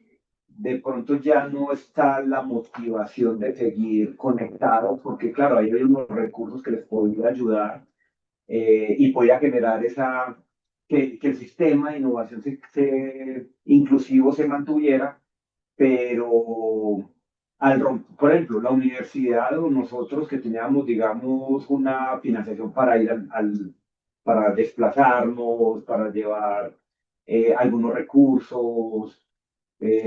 Speaker 1: de pronto ya no está la motivación de seguir conectados, porque claro, ahí hay unos recursos que les podría ayudar y podía generar que el sistema de innovación inclusivo se mantuviera, pero por ejemplo, la universidad o nosotros que teníamos, digamos, una financiación para ir para desplazarnos, para llevar algunos recursos,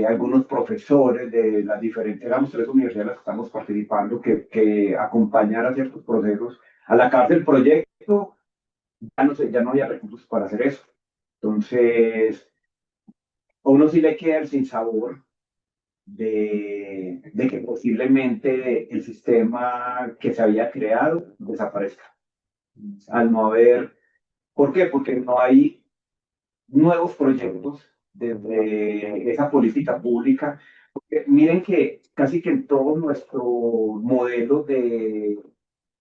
Speaker 1: algunos profesores de las diferentes, éramos tres universidades las que estamos participando, que acompañar a ciertos procesos. Al acabar del proyecto, ya no había recursos para hacer eso. Entonces, a uno sí le queda el sinsabor de que posiblemente el sistema que se había creado desaparezca. Al no haber, ¿por qué? Porque no hay nuevos proyectos desde esa política pública. Miren que casi que en todos nuestros modelos de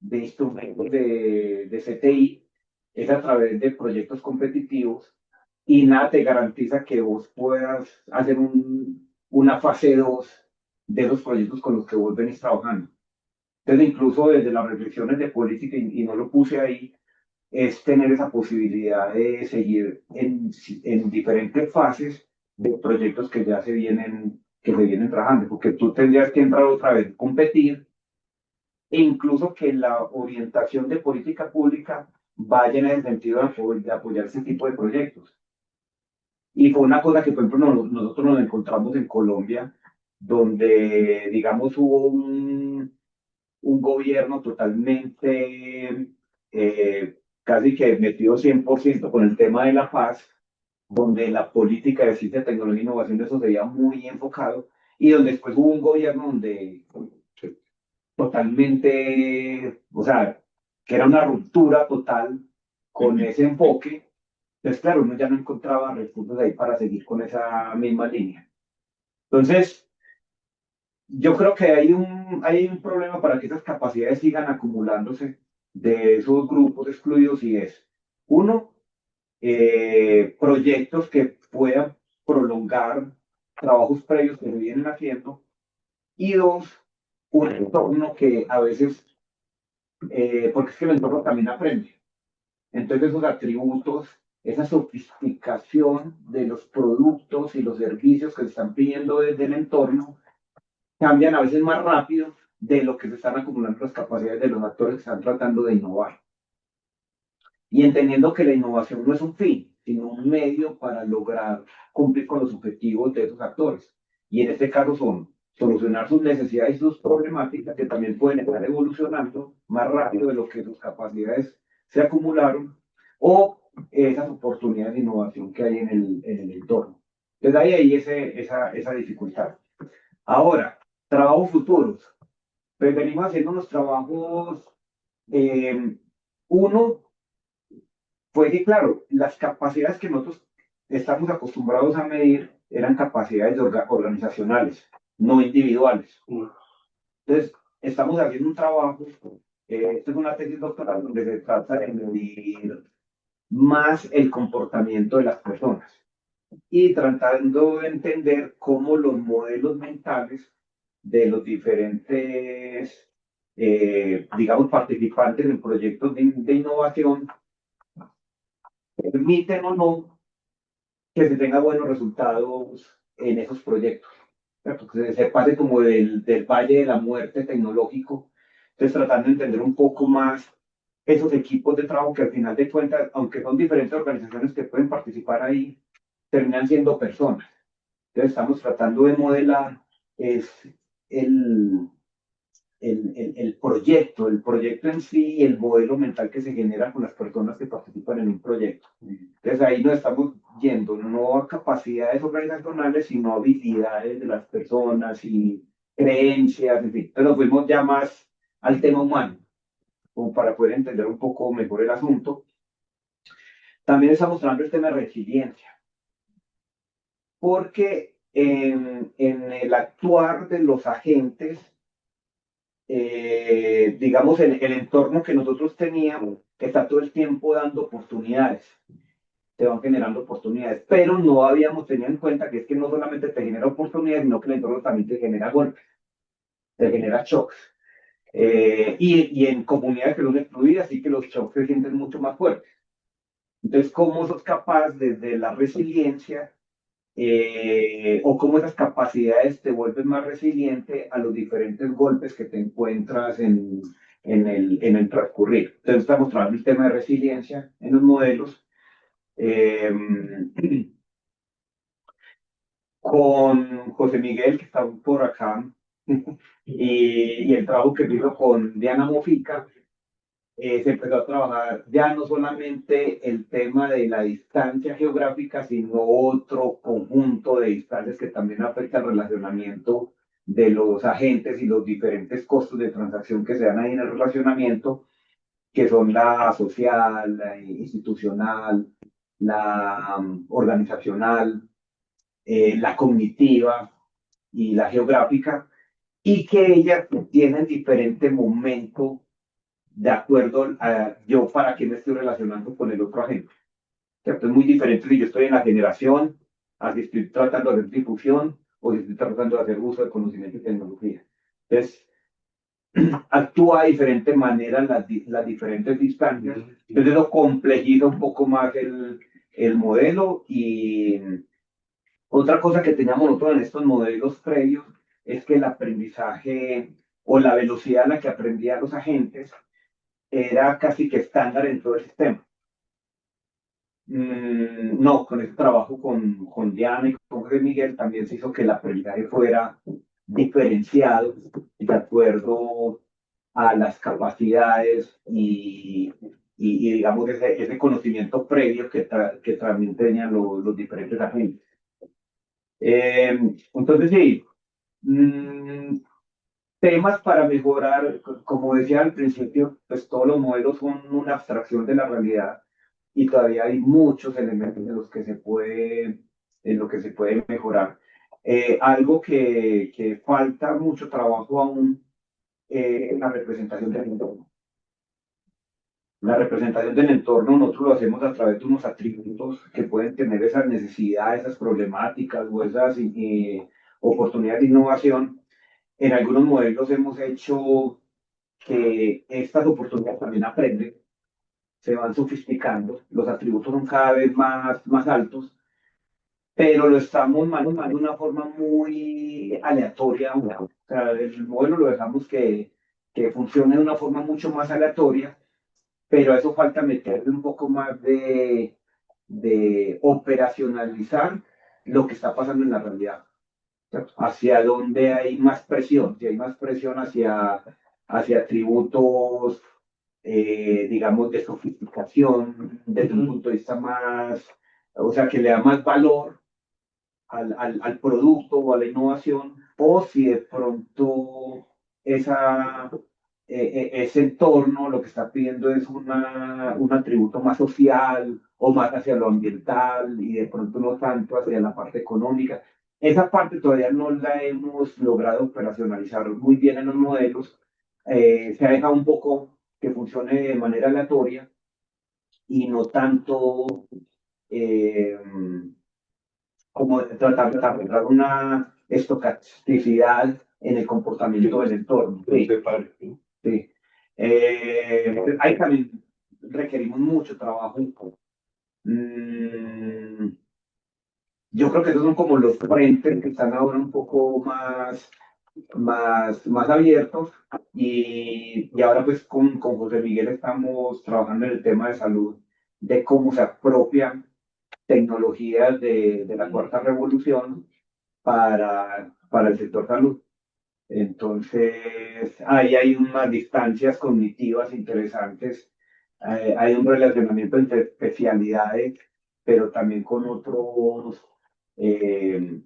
Speaker 1: instrumentos de CTI es a través de proyectos competitivos y nada te garantiza que vos puedas hacer una fase 2 de esos proyectos con los que vos venís trabajando. Entonces, incluso desde las reflexiones de política, y no lo puse ahí, es tener esa posibilidad de seguir en diferentes fases de proyectos que se vienen trabajando, porque tú tendrías que entrar otra vez, competir, e incluso que la orientación de política pública vaya en el sentido de apoyar ese tipo de proyectos. Y fue una cosa que, por ejemplo, nosotros nos encontramos en Colombia, donde, digamos, hubo un gobierno totalmente, casi que metido 100% con el tema de la paz, donde la política de ciencia, tecnología e innovación, eso se veía muy enfocado, y donde después hubo un gobierno donde totalmente, o sea, que era una ruptura total con ese enfoque. Entonces, claro, uno ya no encontraba recursos ahí para seguir con esa misma línea. Entonces, yo creo que hay un problema para que esas capacidades sigan acumulándose de esos grupos excluidos y es, uno, proyectos que puedan prolongar trabajos previos que se vienen haciendo y dos, un entorno que a veces, porque es que el entorno también aprende. Entonces esos atributos, esa sofisticación de los productos y los servicios que se están pidiendo desde el entorno, cambian a veces más rápido de lo que se están acumulando las capacidades de los actores que están tratando de innovar. Y entendiendo que la innovación no es un fin, sino un medio para lograr cumplir con los objetivos de esos actores. Y en este caso son solucionar sus necesidades y sus problemáticas que también pueden estar evolucionando más rápido de lo que sus capacidades se acumularon o esas oportunidades de innovación que hay en el entorno. Entonces ahí esa dificultad. Ahora, trabajos futuros. Pues venimos haciendo unos trabajos, eh, uno, pues sí, claro, las capacidades que nosotros estamos acostumbrados a medir eran capacidades organizacionales, no individuales. Entonces, estamos haciendo un trabajo, esto es una tesis doctoral donde se trata de medir más el comportamiento de las personas y tratando de entender cómo los modelos mentales de los diferentes, digamos, participantes en proyectos de innovación permiten o no que se tenga buenos resultados en esos proyectos. ¿Cierto? Que se pase como del valle de la muerte tecnológico. Entonces, tratando de entender un poco más esos equipos de trabajo que al final de cuentas, aunque son diferentes organizaciones que pueden participar ahí, terminan siendo personas. Entonces, estamos tratando de modelar es el, el proyecto en sí y el modelo mental que se genera con las personas que participan en un proyecto. Entonces ahí nos estamos yendo no a capacidades organizacionales, sino a habilidades de las personas y creencias, en fin. Entonces nos fuimos ya más al tema humano, como para poder entender un poco mejor el asunto. También estamos hablando del tema de resiliencia, porque en el actuar de los agentes digamos, el entorno que nosotros teníamos está todo el tiempo dando oportunidades, te van generando oportunidades, pero no habíamos tenido en cuenta que es que no solamente te genera oportunidades, sino que el entorno también te genera golpes, te genera shocks. Y en comunidades que son excluidas, sí que los shocks se sienten mucho más fuertes. Entonces, ¿cómo sos capaz desde la resiliencia o cómo esas capacidades te vuelven más resiliente a los diferentes golpes que te encuentras en el transcurrir? Entonces estamos trabajando el tema de resiliencia en los modelos eh, con José Miguel, que está por acá, y el trabajo que hizo con Diana Mofica. Se empezó a trabajar ya no solamente el tema de la distancia geográfica, sino otro conjunto de distancias que también afecta el relacionamiento de los agentes y los diferentes costos de transacción que se dan ahí en el relacionamiento, que son la social, la institucional, la organizacional, la cognitiva y la geográfica, y que ellas tienen diferente momento de acuerdo a yo para qué me estoy relacionando con el otro agente. ¿Cierto? Es muy diferente si yo estoy en la generación, a si estoy tratando de hacer difusión o si estoy tratando de hacer uso de conocimiento y tecnología. Entonces, actúa de diferente manera en las diferentes distancias. Entonces, eso complejiza un poco más el modelo. Y otra cosa que teníamos nosotros en estos modelos previos es que el aprendizaje o la velocidad a la que aprendían los agentes era casi que estándar en todo el sistema. No, con este trabajo con Diana y con José Miguel también se hizo que el aprendizaje fuera diferenciado de acuerdo a las capacidades y digamos, ese conocimiento previo que también tenían los diferentes agentes. Entonces, sí, mm, temas para mejorar, como decía al principio, pues todos los modelos son una abstracción de la realidad y todavía hay muchos elementos en lo que se puede mejorar. Algo que falta mucho trabajo aún es la representación del entorno. La representación del entorno nosotros lo hacemos a través de unos atributos que pueden tener esas necesidades, esas problemáticas o esas oportunidades de innovación. En algunos modelos hemos hecho que estas oportunidades también aprenden, se van sofisticando, los atributos son cada vez más altos, pero lo estamos manejando de una forma muy aleatoria. O sea, el modelo lo dejamos que funcione de una forma mucho más aleatoria, pero a eso falta meterle un poco más de operacionalizar lo que está pasando en la realidad. ¿Cierto? Hacia dónde hay más presión, si hay más presión hacia atributos, digamos, de sofisticación, desde un punto de vista más, o sea, que le da más valor al producto o a la innovación, o si de pronto esa, ese entorno lo que está pidiendo es un atributo más social o más hacia lo ambiental y de pronto no tanto hacia la parte económica. Esa parte todavía no la hemos logrado operacionalizar muy bien en los modelos. Se ha dejado un poco que funcione de manera aleatoria, y no tanto eh, como tratar de encontrar una estocasticidad en el comportamiento del entorno. Sí, sí. Ahí también requerimos mucho trabajo. Mm, yo creo que esos son como los frentes que están ahora un poco más abiertos y ahora pues con José Miguel estamos trabajando en el tema de salud, de cómo se apropian tecnologías de la cuarta revolución para el sector salud. Entonces, ahí hay unas distancias cognitivas interesantes, hay un relacionamiento entre especialidades, pero también con otros eh,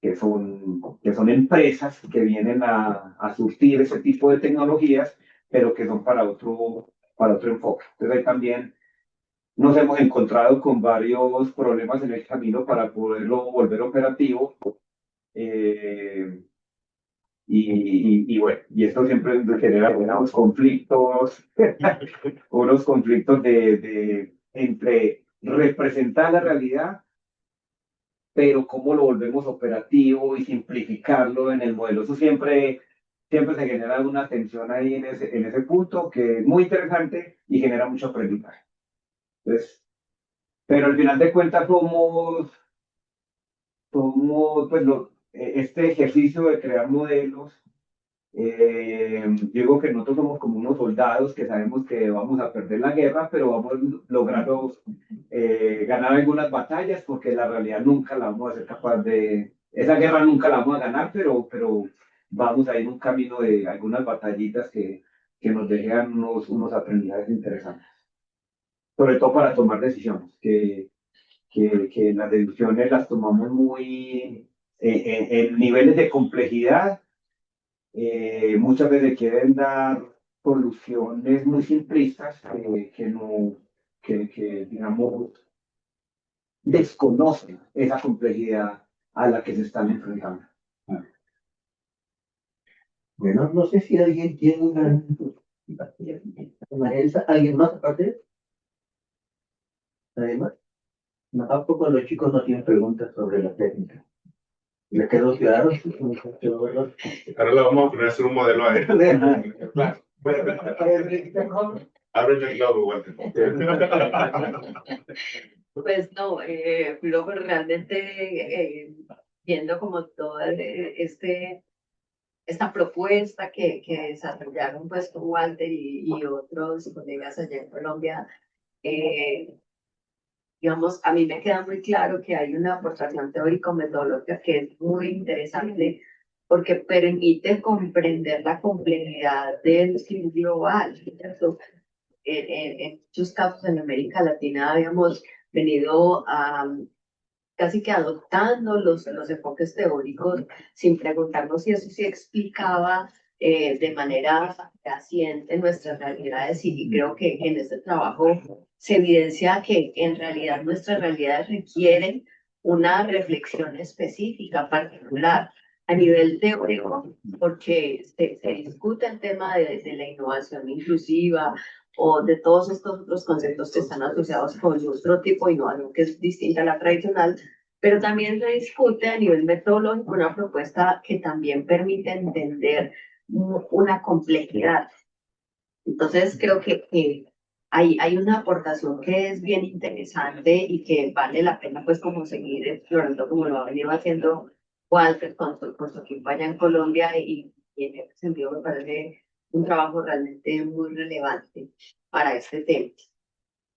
Speaker 1: que son empresas que vienen a surtir ese tipo de tecnologías, pero que son para otro enfoque. Entonces, ahí también nos hemos encontrado con varios problemas en el camino para poderlo volver operativo. eh, y bueno, y esto siempre genera unos conflictos entre representar la realidad, pero cómo lo volvemos operativo y simplificarlo en el modelo. Eso siempre se genera una tensión ahí en ese punto que es muy interesante y genera mucho aprendizaje. Entonces, pero al final de cuentas pues, este ejercicio de crear modelos. Yo digo que nosotros somos como unos soldados que sabemos que vamos a perder la guerra, pero vamos logrando ganar algunas batallas porque la realidad nunca la vamos a ser capaz esa guerra nunca la vamos a ganar, pero vamos a ir un camino de algunas batallitas que nos dejan unos aprendizajes interesantes, sobre todo para tomar decisiones, que las decisiones las tomamos muy en niveles de complejidad. Muchas veces quieren dar soluciones muy simplistas que no, digamos, desconocen esa complejidad a la que se están enfrentando.
Speaker 2: Bueno, no sé si alguien tiene una... ¿Alguien más aparte? Además, no, tampoco los chicos no tienen preguntas sobre la técnica. ¿Le quedó claro?
Speaker 4: Ahora le vamos a poner a hacer un modelo a él. Claro. Abre el globo, Walter.
Speaker 5: Pues no, pero realmente viendo como toda esta propuesta que desarrollaron pues con Walter y otros colegas allá en Colombia, eh, digamos, a mí me queda muy claro que hay una aportación teórico-metodológica que es muy interesante porque permite comprender la complejidad del sur global, ¿cierto? En muchos casos en América Latina habíamos venido casi que adoptando los enfoques teóricos sin preguntarnos si eso sí explicaba de manera fehaciente nuestras realidades y creo que en este trabajo se evidencia que en realidad nuestras realidades requieren una reflexión específica, particular, a nivel teórico, porque se discute el tema de la innovación inclusiva o de todos estos otros conceptos que están asociados con otro tipo de innovación que es distinta a la tradicional, pero también se discute a nivel metodológico una propuesta que también permite entender una complejidad. Entonces creo que hay una aportación que es bien interesante y que vale la pena pues como seguir explorando como lo ha venido haciendo Walter con su equipo allá en Colombia y en ese sentido me parece un trabajo realmente muy relevante para este tema.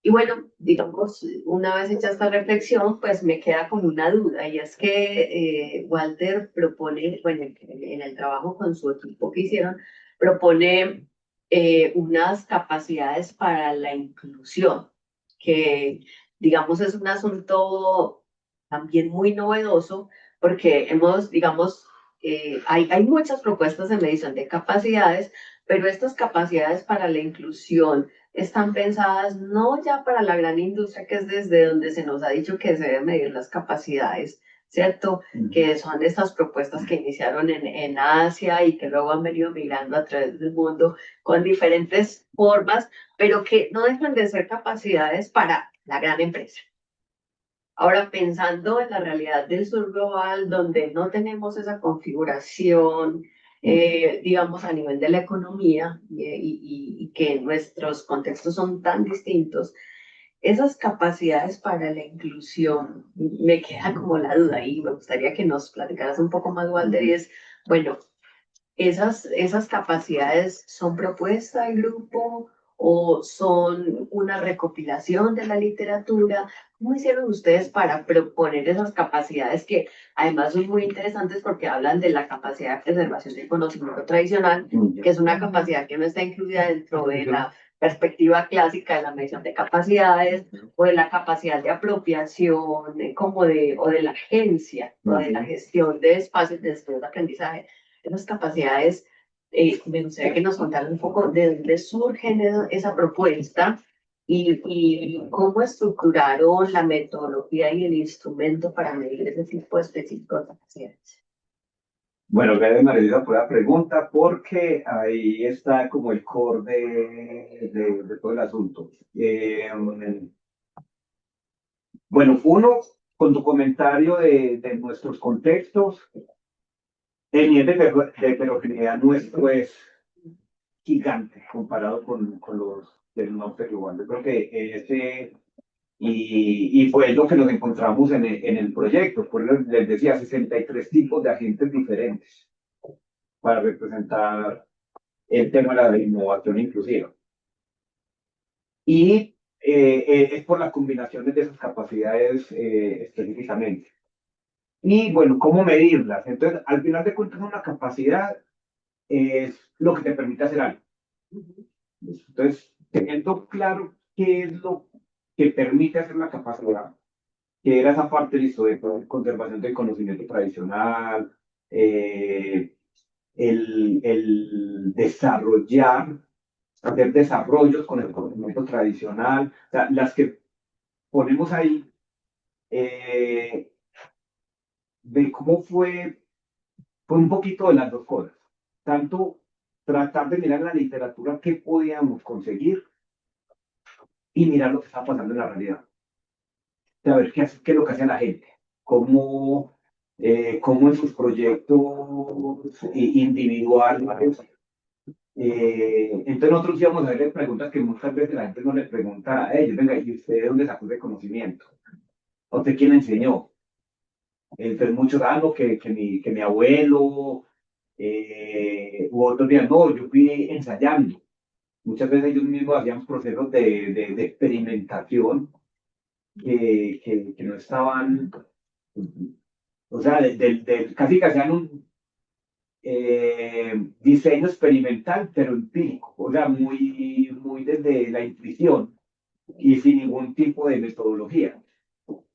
Speaker 5: Y bueno, digamos, una vez hecha esta reflexión, pues me queda como una duda, y es que Walter propone, bueno, en el trabajo con su equipo que hicieron, propone unas capacidades para la inclusión, que digamos es un asunto también muy novedoso, porque digamos, hay muchas propuestas de medición de capacidades, pero estas capacidades para la inclusión están pensadas no ya para la gran industria, que es desde donde se nos ha dicho que se deben medir las capacidades, ¿cierto? Que son estas propuestas que iniciaron en Asia y que luego han venido migrando a través del mundo con diferentes formas, pero que no dejan de ser capacidades para la gran empresa. Ahora, pensando en la realidad del sur global, donde no tenemos esa configuración, digamos, a nivel de la economía y que nuestros contextos son tan distintos, esas capacidades para la inclusión, me queda como la duda y me gustaría que nos platicaras un poco más, Walter, y es, bueno, esas capacidades son propuesta del grupo o son una recopilación de la literatura. ¿Cómo hicieron ustedes para proponer esas capacidades que además son muy interesantes porque hablan de la capacidad de preservación del conocimiento tradicional, que es una capacidad que no está incluida dentro de la perspectiva clásica de la medición de capacidades o de la capacidad de apropiación o de la agencia o de la gestión de espacios de estudio de aprendizaje? Esas capacidades, me gustaría que nos contaran un poco de dónde surge esa propuesta y cómo estructuraron la metodología y el instrumento para medir ese tipo específico de capacidades.
Speaker 1: Bueno, gracias María por la pregunta, porque ahí está como el core de todo el asunto. Bueno, uno, con tu comentario de nuestros contextos, el nivel de heterogeneidad nuestro es gigante comparado con los del norte global. Yo creo que ese, y fue lo que nos encontramos en el proyecto. Por eso les decía, 63 tipos de agentes diferentes para representar el tema de la innovación inclusiva. Y es por las combinaciones de esas capacidades específicamente. Y bueno, ¿cómo medirlas? Entonces, al final de cuentas, una capacidad es lo que te permite hacer algo. Entonces, teniendo claro qué es lo que permite hacer la capacidad, que era esa parte, listo, de conservación del conocimiento tradicional, el desarrollar, hacer desarrollos con el conocimiento tradicional, o sea, las que ponemos ahí, de cómo fue un poquito de las dos cosas, tanto tratar de mirar en la literatura qué podíamos conseguir y mirar lo que está pasando en la realidad. Saber qué es lo que hace la gente, cómo en sus proyectos individuales. Entonces nosotros íbamos a hacerle preguntas que muchas veces la gente no le pregunta a ellos. Venga, ¿y usted de dónde sacó ese conocimiento? ¿A usted quién le enseñó? Entonces muchos, no, que mi abuelo, u otros días, no, yo fui ensayando. Muchas veces ellos mismos hacían procesos de experimentación que no estaban, o sea, casi que hacían un diseño experimental, pero empírico, o sea, muy desde la intuición y sin ningún tipo de metodología.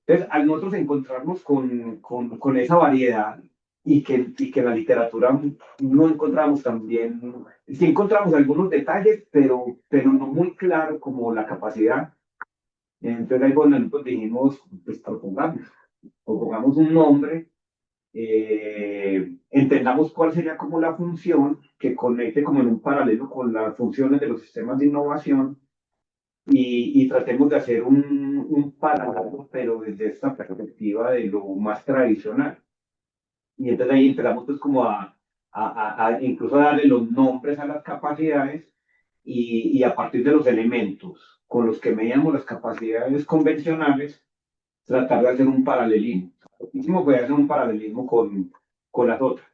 Speaker 1: Entonces, al nosotros encontrarnos con esa variedad y que en la literatura no encontramos también, sí encontramos algunos detalles, pero no muy claro como la capacidad. Entonces ahí cuando nosotros dijimos, pues propongamos un nombre, entendamos cuál sería como la función que conecte como en un paralelo con las funciones de los sistemas de innovación y tratemos de hacer un paralelo, pero desde esta perspectiva de lo más tradicional. Y entonces ahí empezamos pues como a incluso a darle los nombres a las capacidades y a partir de los elementos con los que medíamos las capacidades convencionales, tratar de hacer un paralelismo. Lo que hicimos fue hacer un paralelismo con las otras,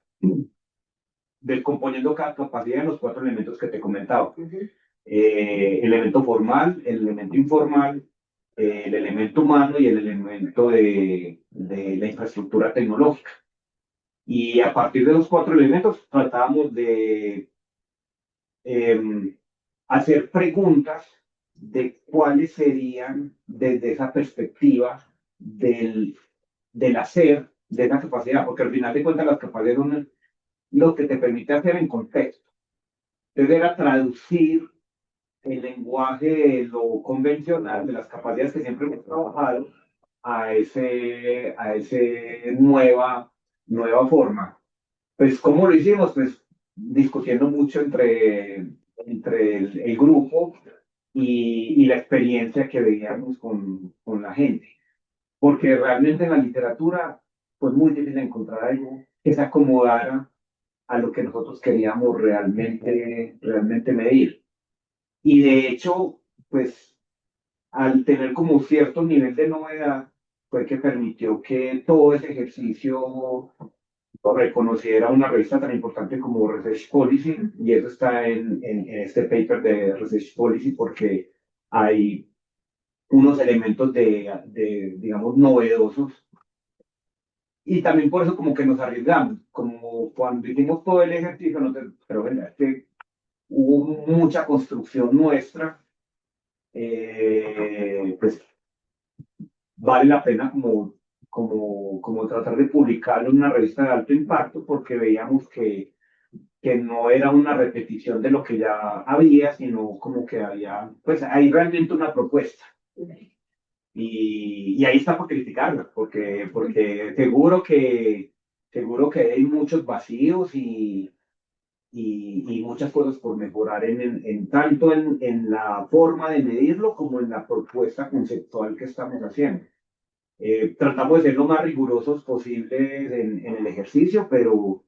Speaker 1: descomponiendo cada capacidad en los 4 elementos que te comentaba. El elemento formal, el elemento informal, el elemento humano y el elemento de la infraestructura tecnológica. Y a partir de los 4 elementos tratábamos de hacer preguntas de cuáles serían desde esa perspectiva del hacer, de esa capacidad, porque al final de cuentas las capacidades son lo que te permite hacer en contexto. Entonces era traducir el lenguaje de lo convencional, de las capacidades que siempre hemos trabajado, a ese nueva forma. Pues, ¿cómo lo hicimos? Pues discutiendo mucho entre el grupo y la experiencia que veíamos con la gente. Porque realmente en la literatura fue muy difícil encontrar algo que se acomodara a lo que nosotros queríamos realmente medir. Y de hecho, pues al tener como cierto nivel de novedad, fue que permitió que todo ese ejercicio lo reconociera una revista tan importante como Research Policy, y eso está en este paper de Research Policy porque hay unos elementos digamos, novedosos. Y también por eso como que nos arriesgamos, como cuando hicimos todo el ejercicio, pero venga, es que hubo mucha construcción nuestra, pues vale la pena como tratar de publicarlo en una revista de alto impacto porque veíamos que no era una repetición de lo que ya había, sino como que había, pues hay realmente una propuesta. Y ahí está por criticarla, porque seguro que hay muchos vacíos y muchas cosas por mejorar tanto en la forma de medirlo como en la propuesta conceptual que estamos haciendo. Tratamos de ser lo más rigurosos posibles en el ejercicio, pero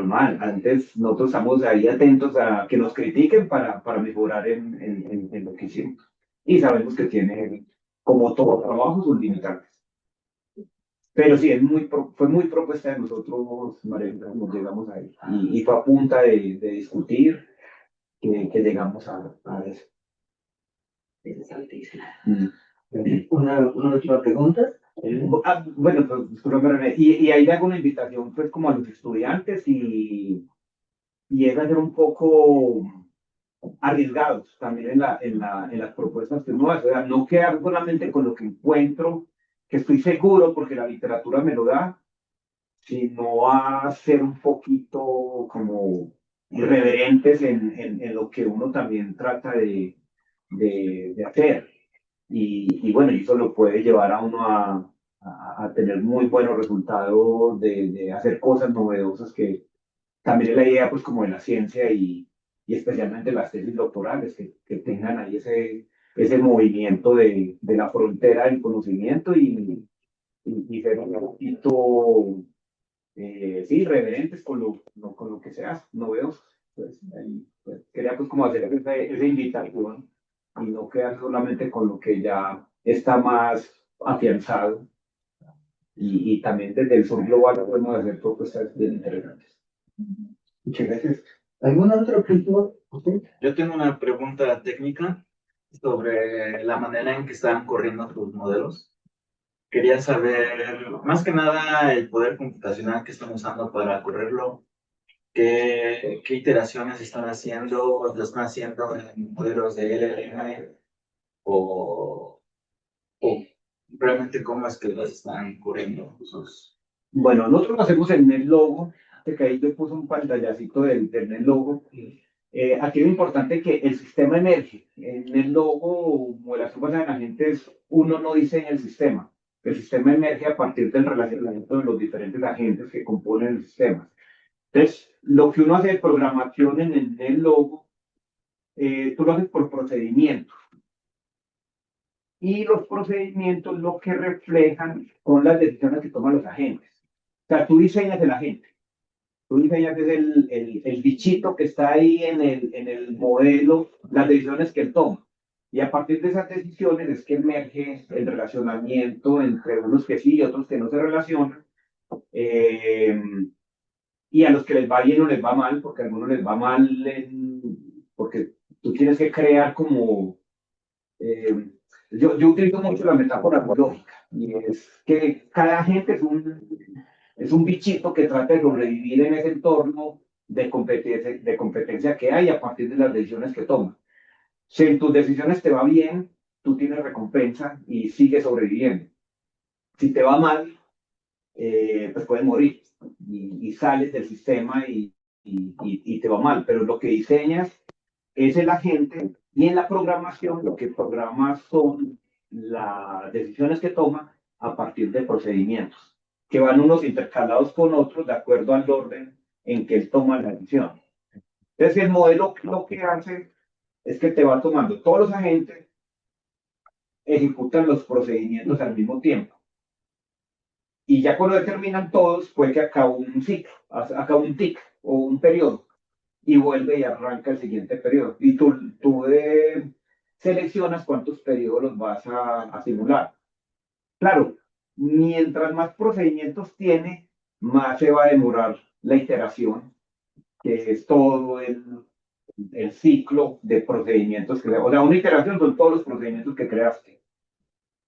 Speaker 1: mal. Antes nosotros estamos ahí atentos a que nos critiquen para mejorar en lo que hicimos. Y sabemos que tiene, como todo trabajo, sus limitantes. Pero sí, fue muy propuesta de nosotros, María, nos llegamos ahí. Y fue a punta de discutir que llegamos a eso.
Speaker 5: Interesantísimo.
Speaker 2: Una última pregunta.
Speaker 1: Bueno, pues, discúlpame, René, y ahí le hago una invitación pues como a los estudiantes y es hacer un poco arriesgados también en las propuestas que uno hace, o sea, no quedar solamente con lo que encuentro, que estoy seguro porque la literatura me lo da, sino a ser un poquito como irreverentes en lo que uno también trata de hacer. Y bueno, y eso lo puede llevar a uno a tener muy buenos resultados de hacer cosas novedosas que también es la idea pues como de la ciencia y especialmente las tesis doctorales que tengan ahí ese movimiento de la frontera del conocimiento y ser un poquito, sí, reverentes con lo que sea novedosos. Pues, ahí, pues, quería pues como hacer esa invitación y no quedar solamente con lo que ya está más afianzado. Y también desde el sur global podemos hacer propuestas bien interesantes.
Speaker 2: Muchas gracias. ¿Alguna otra pregunta?
Speaker 6: Yo tengo una pregunta técnica sobre la manera en que están corriendo tus modelos. Quería saber, más que nada, el poder computacional que están usando para correrlo. ¿Qué iteraciones están haciendo? ¿Lo están haciendo en modelos de LLM? ¿O realmente cómo es que los están corriendo?
Speaker 1: Bueno, nosotros lo hacemos en NetLogo, que ahí yo puse un pantallacito del NetLogo. Aquí lo importante es que el sistema emerge. En NetLogo, como las cosas en agentes, uno no diseña el sistema. El sistema emerge a partir del relacionamiento de los diferentes agentes que componen el sistema. Entonces, lo que uno hace de programación en el NetLogo, tú lo haces por procedimientos. Y los procedimientos lo que reflejan son las decisiones que toman los agentes. O sea, tú diseñas el agente. Tú diseñas es el bichito que está ahí en el modelo, las decisiones que él toma. Y a partir de esas decisiones es que emerge el relacionamiento entre unos que sí y otros que no se relacionan. Y a los que les va bien o les va mal, porque a algunos les va mal, porque tú tienes que crear como... yo utilizo mucho la metáfora lógica, y es que cada agente es un bichito que trata de sobrevivir en ese entorno de competencia que hay a partir de las decisiones que toma. Si en tus decisiones te va bien, tú tienes recompensa y sigues sobreviviendo. Si te va mal, pues puedes morir y sales del sistema y te va mal. Pero lo que diseñas es el agente y en la programación lo que programas son las decisiones que toma a partir de procedimientos, que van unos intercalados con otros de acuerdo al orden en que él toma la decisión. Entonces, el modelo lo que hace es que te va tomando todos los agentes, ejecutan los procedimientos al mismo tiempo. Y ya cuando determinan todos, puede que acabe un ciclo, acabe un tic o un periodo, y vuelve y arranca el siguiente periodo. Y tú seleccionas cuántos periodos los vas a simular. Claro, mientras más procedimientos tiene, más se va a demorar la iteración, que es todo el ciclo de procedimientos que, o sea, una iteración son todos los procedimientos que creaste.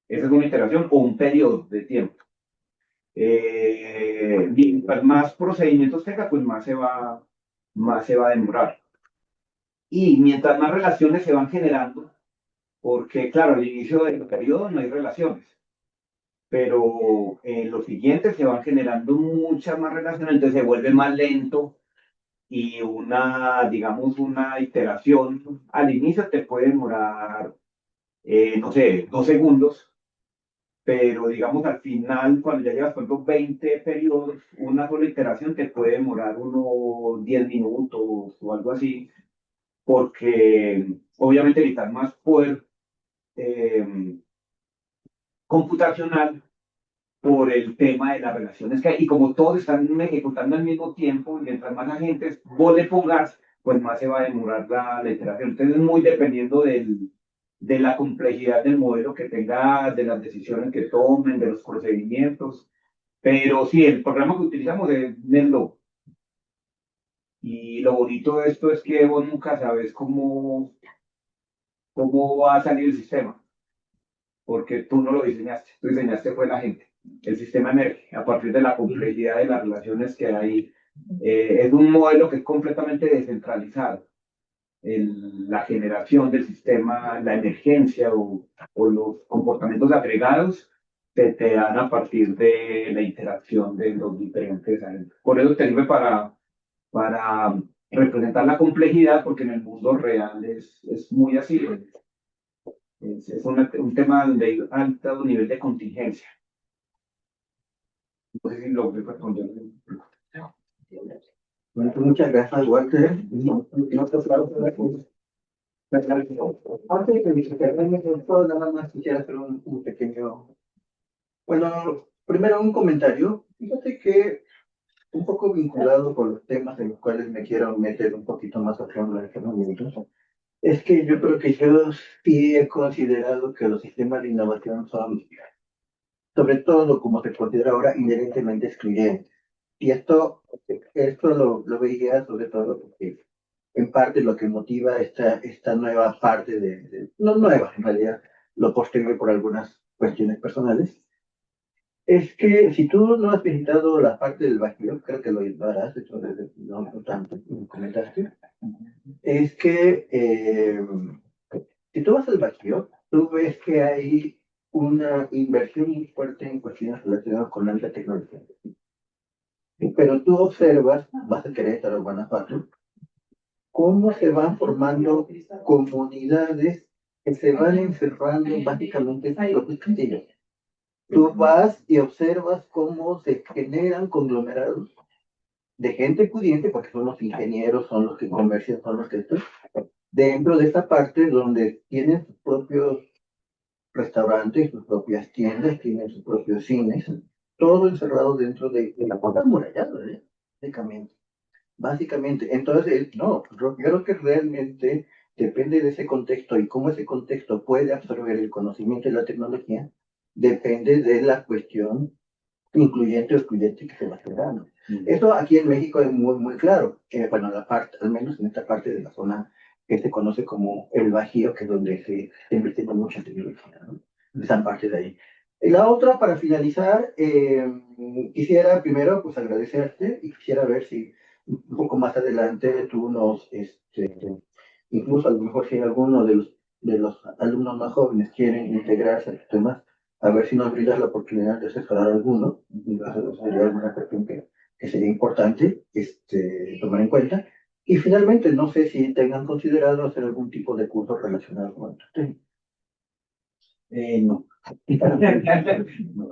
Speaker 1: Esa es una iteración o un periodo de tiempo. Mientras más procedimientos tenga, pues más se va a demorar. Y mientras más relaciones se van generando, porque claro, al inicio del periodo no hay relaciones, pero en los siguientes se van generando muchas más relaciones, entonces se vuelve más lento y digamos, una iteración al inicio te puede demorar, no sé, 2 segundos, pero digamos al final, cuando ya llevas, por ejemplo, 20 periodos, una sola iteración te puede demorar unos 10 minutos o algo así, porque obviamente necesitas más poder eh, computacional por el tema de las relaciones que hay. Y como todos están ejecutando al mismo tiempo, mientras más agentes vos le pongas, pues más se va a demorar la iteración. Entonces, es muy dependiendo de la complejidad del modelo que tenga, de las decisiones que tomen, de los procedimientos. Pero sí, el programa que utilizamos es NetLow. Y lo bonito de esto es que vos nunca sabes cómo va a salir el sistema, porque tú no lo diseñaste, tú diseñaste fue la gente. El sistema emerge a partir de la complejidad de las relaciones que hay. Es un modelo que es completamente descentralizado. La generación del sistema, la emergencia o los comportamientos agregados te dan a partir de la interacción de los diferentes agentes. Por eso te sirve para representar la complejidad, porque en el mundo real es muy así. Es un tema donde hay alto nivel de contingencia. No sé si lo voy a responder.
Speaker 2: Bueno, pues muchas gracias, Walter. No te aplaudo. Antes de discutirme esto, nada más quisiera hacer un pequeño, bueno, primero un comentario. Fíjate que un poco vinculado con los temas en los cuales me quiero meter un poquito más a fondo en estos momentos, es que yo creo que yo sí he considerado que los sistemas de innovación son, sobre todo como se considera ahora, inherentemente excluyentes. Y esto lo veía sobre todo porque en parte lo que motiva esta nueva parte no nueva, en realidad, lo posterior por algunas cuestiones personales, es que si tú no has visitado la parte del Bajío, creo que lo harás, de hecho, no tanto, me comentaste, es que si tú vas al Bajío, tú ves que hay una inversión muy fuerte en cuestiones relacionadas con la alta tecnología. Pero tú observas, vas a Querétaro, Guanajuato, cómo se van formando comunidades que se van encerrando básicamente en sus propios castillos. Tú vas y observas cómo se generan conglomerados de gente pudiente, porque son los ingenieros, son los que comercian, son los que están dentro de esta parte donde tienen sus propios restaurantes, sus propias tiendas, tienen sus propios cines, todo encerrado dentro de la puerta amurallada, básicamente. Básicamente, entonces, no, yo creo que realmente depende de ese contexto y cómo ese contexto puede absorber el conocimiento y la tecnología, depende de la cuestión incluyente o excluyente que se va generando. Esto aquí en México es muy, muy claro. Bueno, la parte, al menos en esta parte de la zona que se conoce como el Bajío, que es donde se está invirtiendo mucha tecnología, ¿no? Esa parte de ahí. Y la otra, para finalizar, quisiera primero pues agradecerte y quisiera ver si un poco más adelante tú nos, incluso a lo mejor si alguno de los alumnos más jóvenes quieren integrarse a los temas, a ver si nos brindas la oportunidad de asesorar a alguno, y sería alguna cuestión que sería importante tomar en cuenta. Y finalmente, no sé si tengan considerado hacer algún tipo de curso relacionado con estos temas.
Speaker 1: No,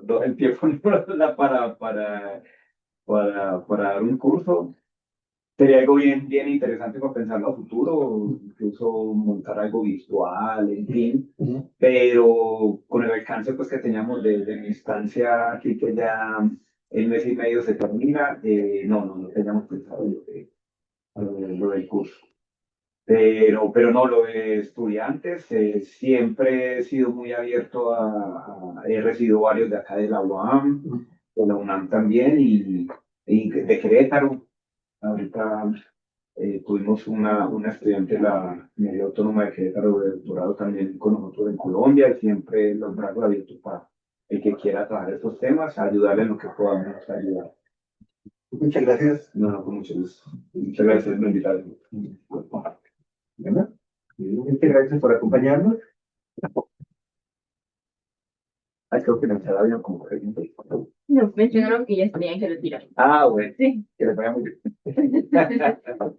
Speaker 1: No, el tiempo no nos da para dar un curso. Sería algo bien interesante para pensarlo a futuro, incluso montar algo virtual, en fin,
Speaker 2: Ujú.
Speaker 1: pero con el alcance pues que teníamos de mi estancia aquí, que ya el mes y medio se termina, no teníamos pensado lo del curso. Pero no, lo de estudiantes, siempre he sido muy abierto he recibido varios de acá de la UAM, de la UNAM también, y de Querétaro. Ahorita tuvimos una estudiante de la Universidad Autónoma de Querétaro de doctorado también con nosotros en Colombia, y siempre los brazos abiertos para el que quiera trabajar estos temas, ayudarle en lo que podamos ayudar.
Speaker 2: Muchas gracias.
Speaker 1: No, no, con mucho gusto. Muchas gracias por invitarme.
Speaker 2: ¿Verdad? Muchas gracias por acompañarnos.
Speaker 1: Ay, creo que me queda bien como pregunta.
Speaker 7: Nos mencionaron que ya estarían que retirar.
Speaker 1: Ah, bueno,
Speaker 7: Sí.
Speaker 1: que les vaya muy bien. Perdón.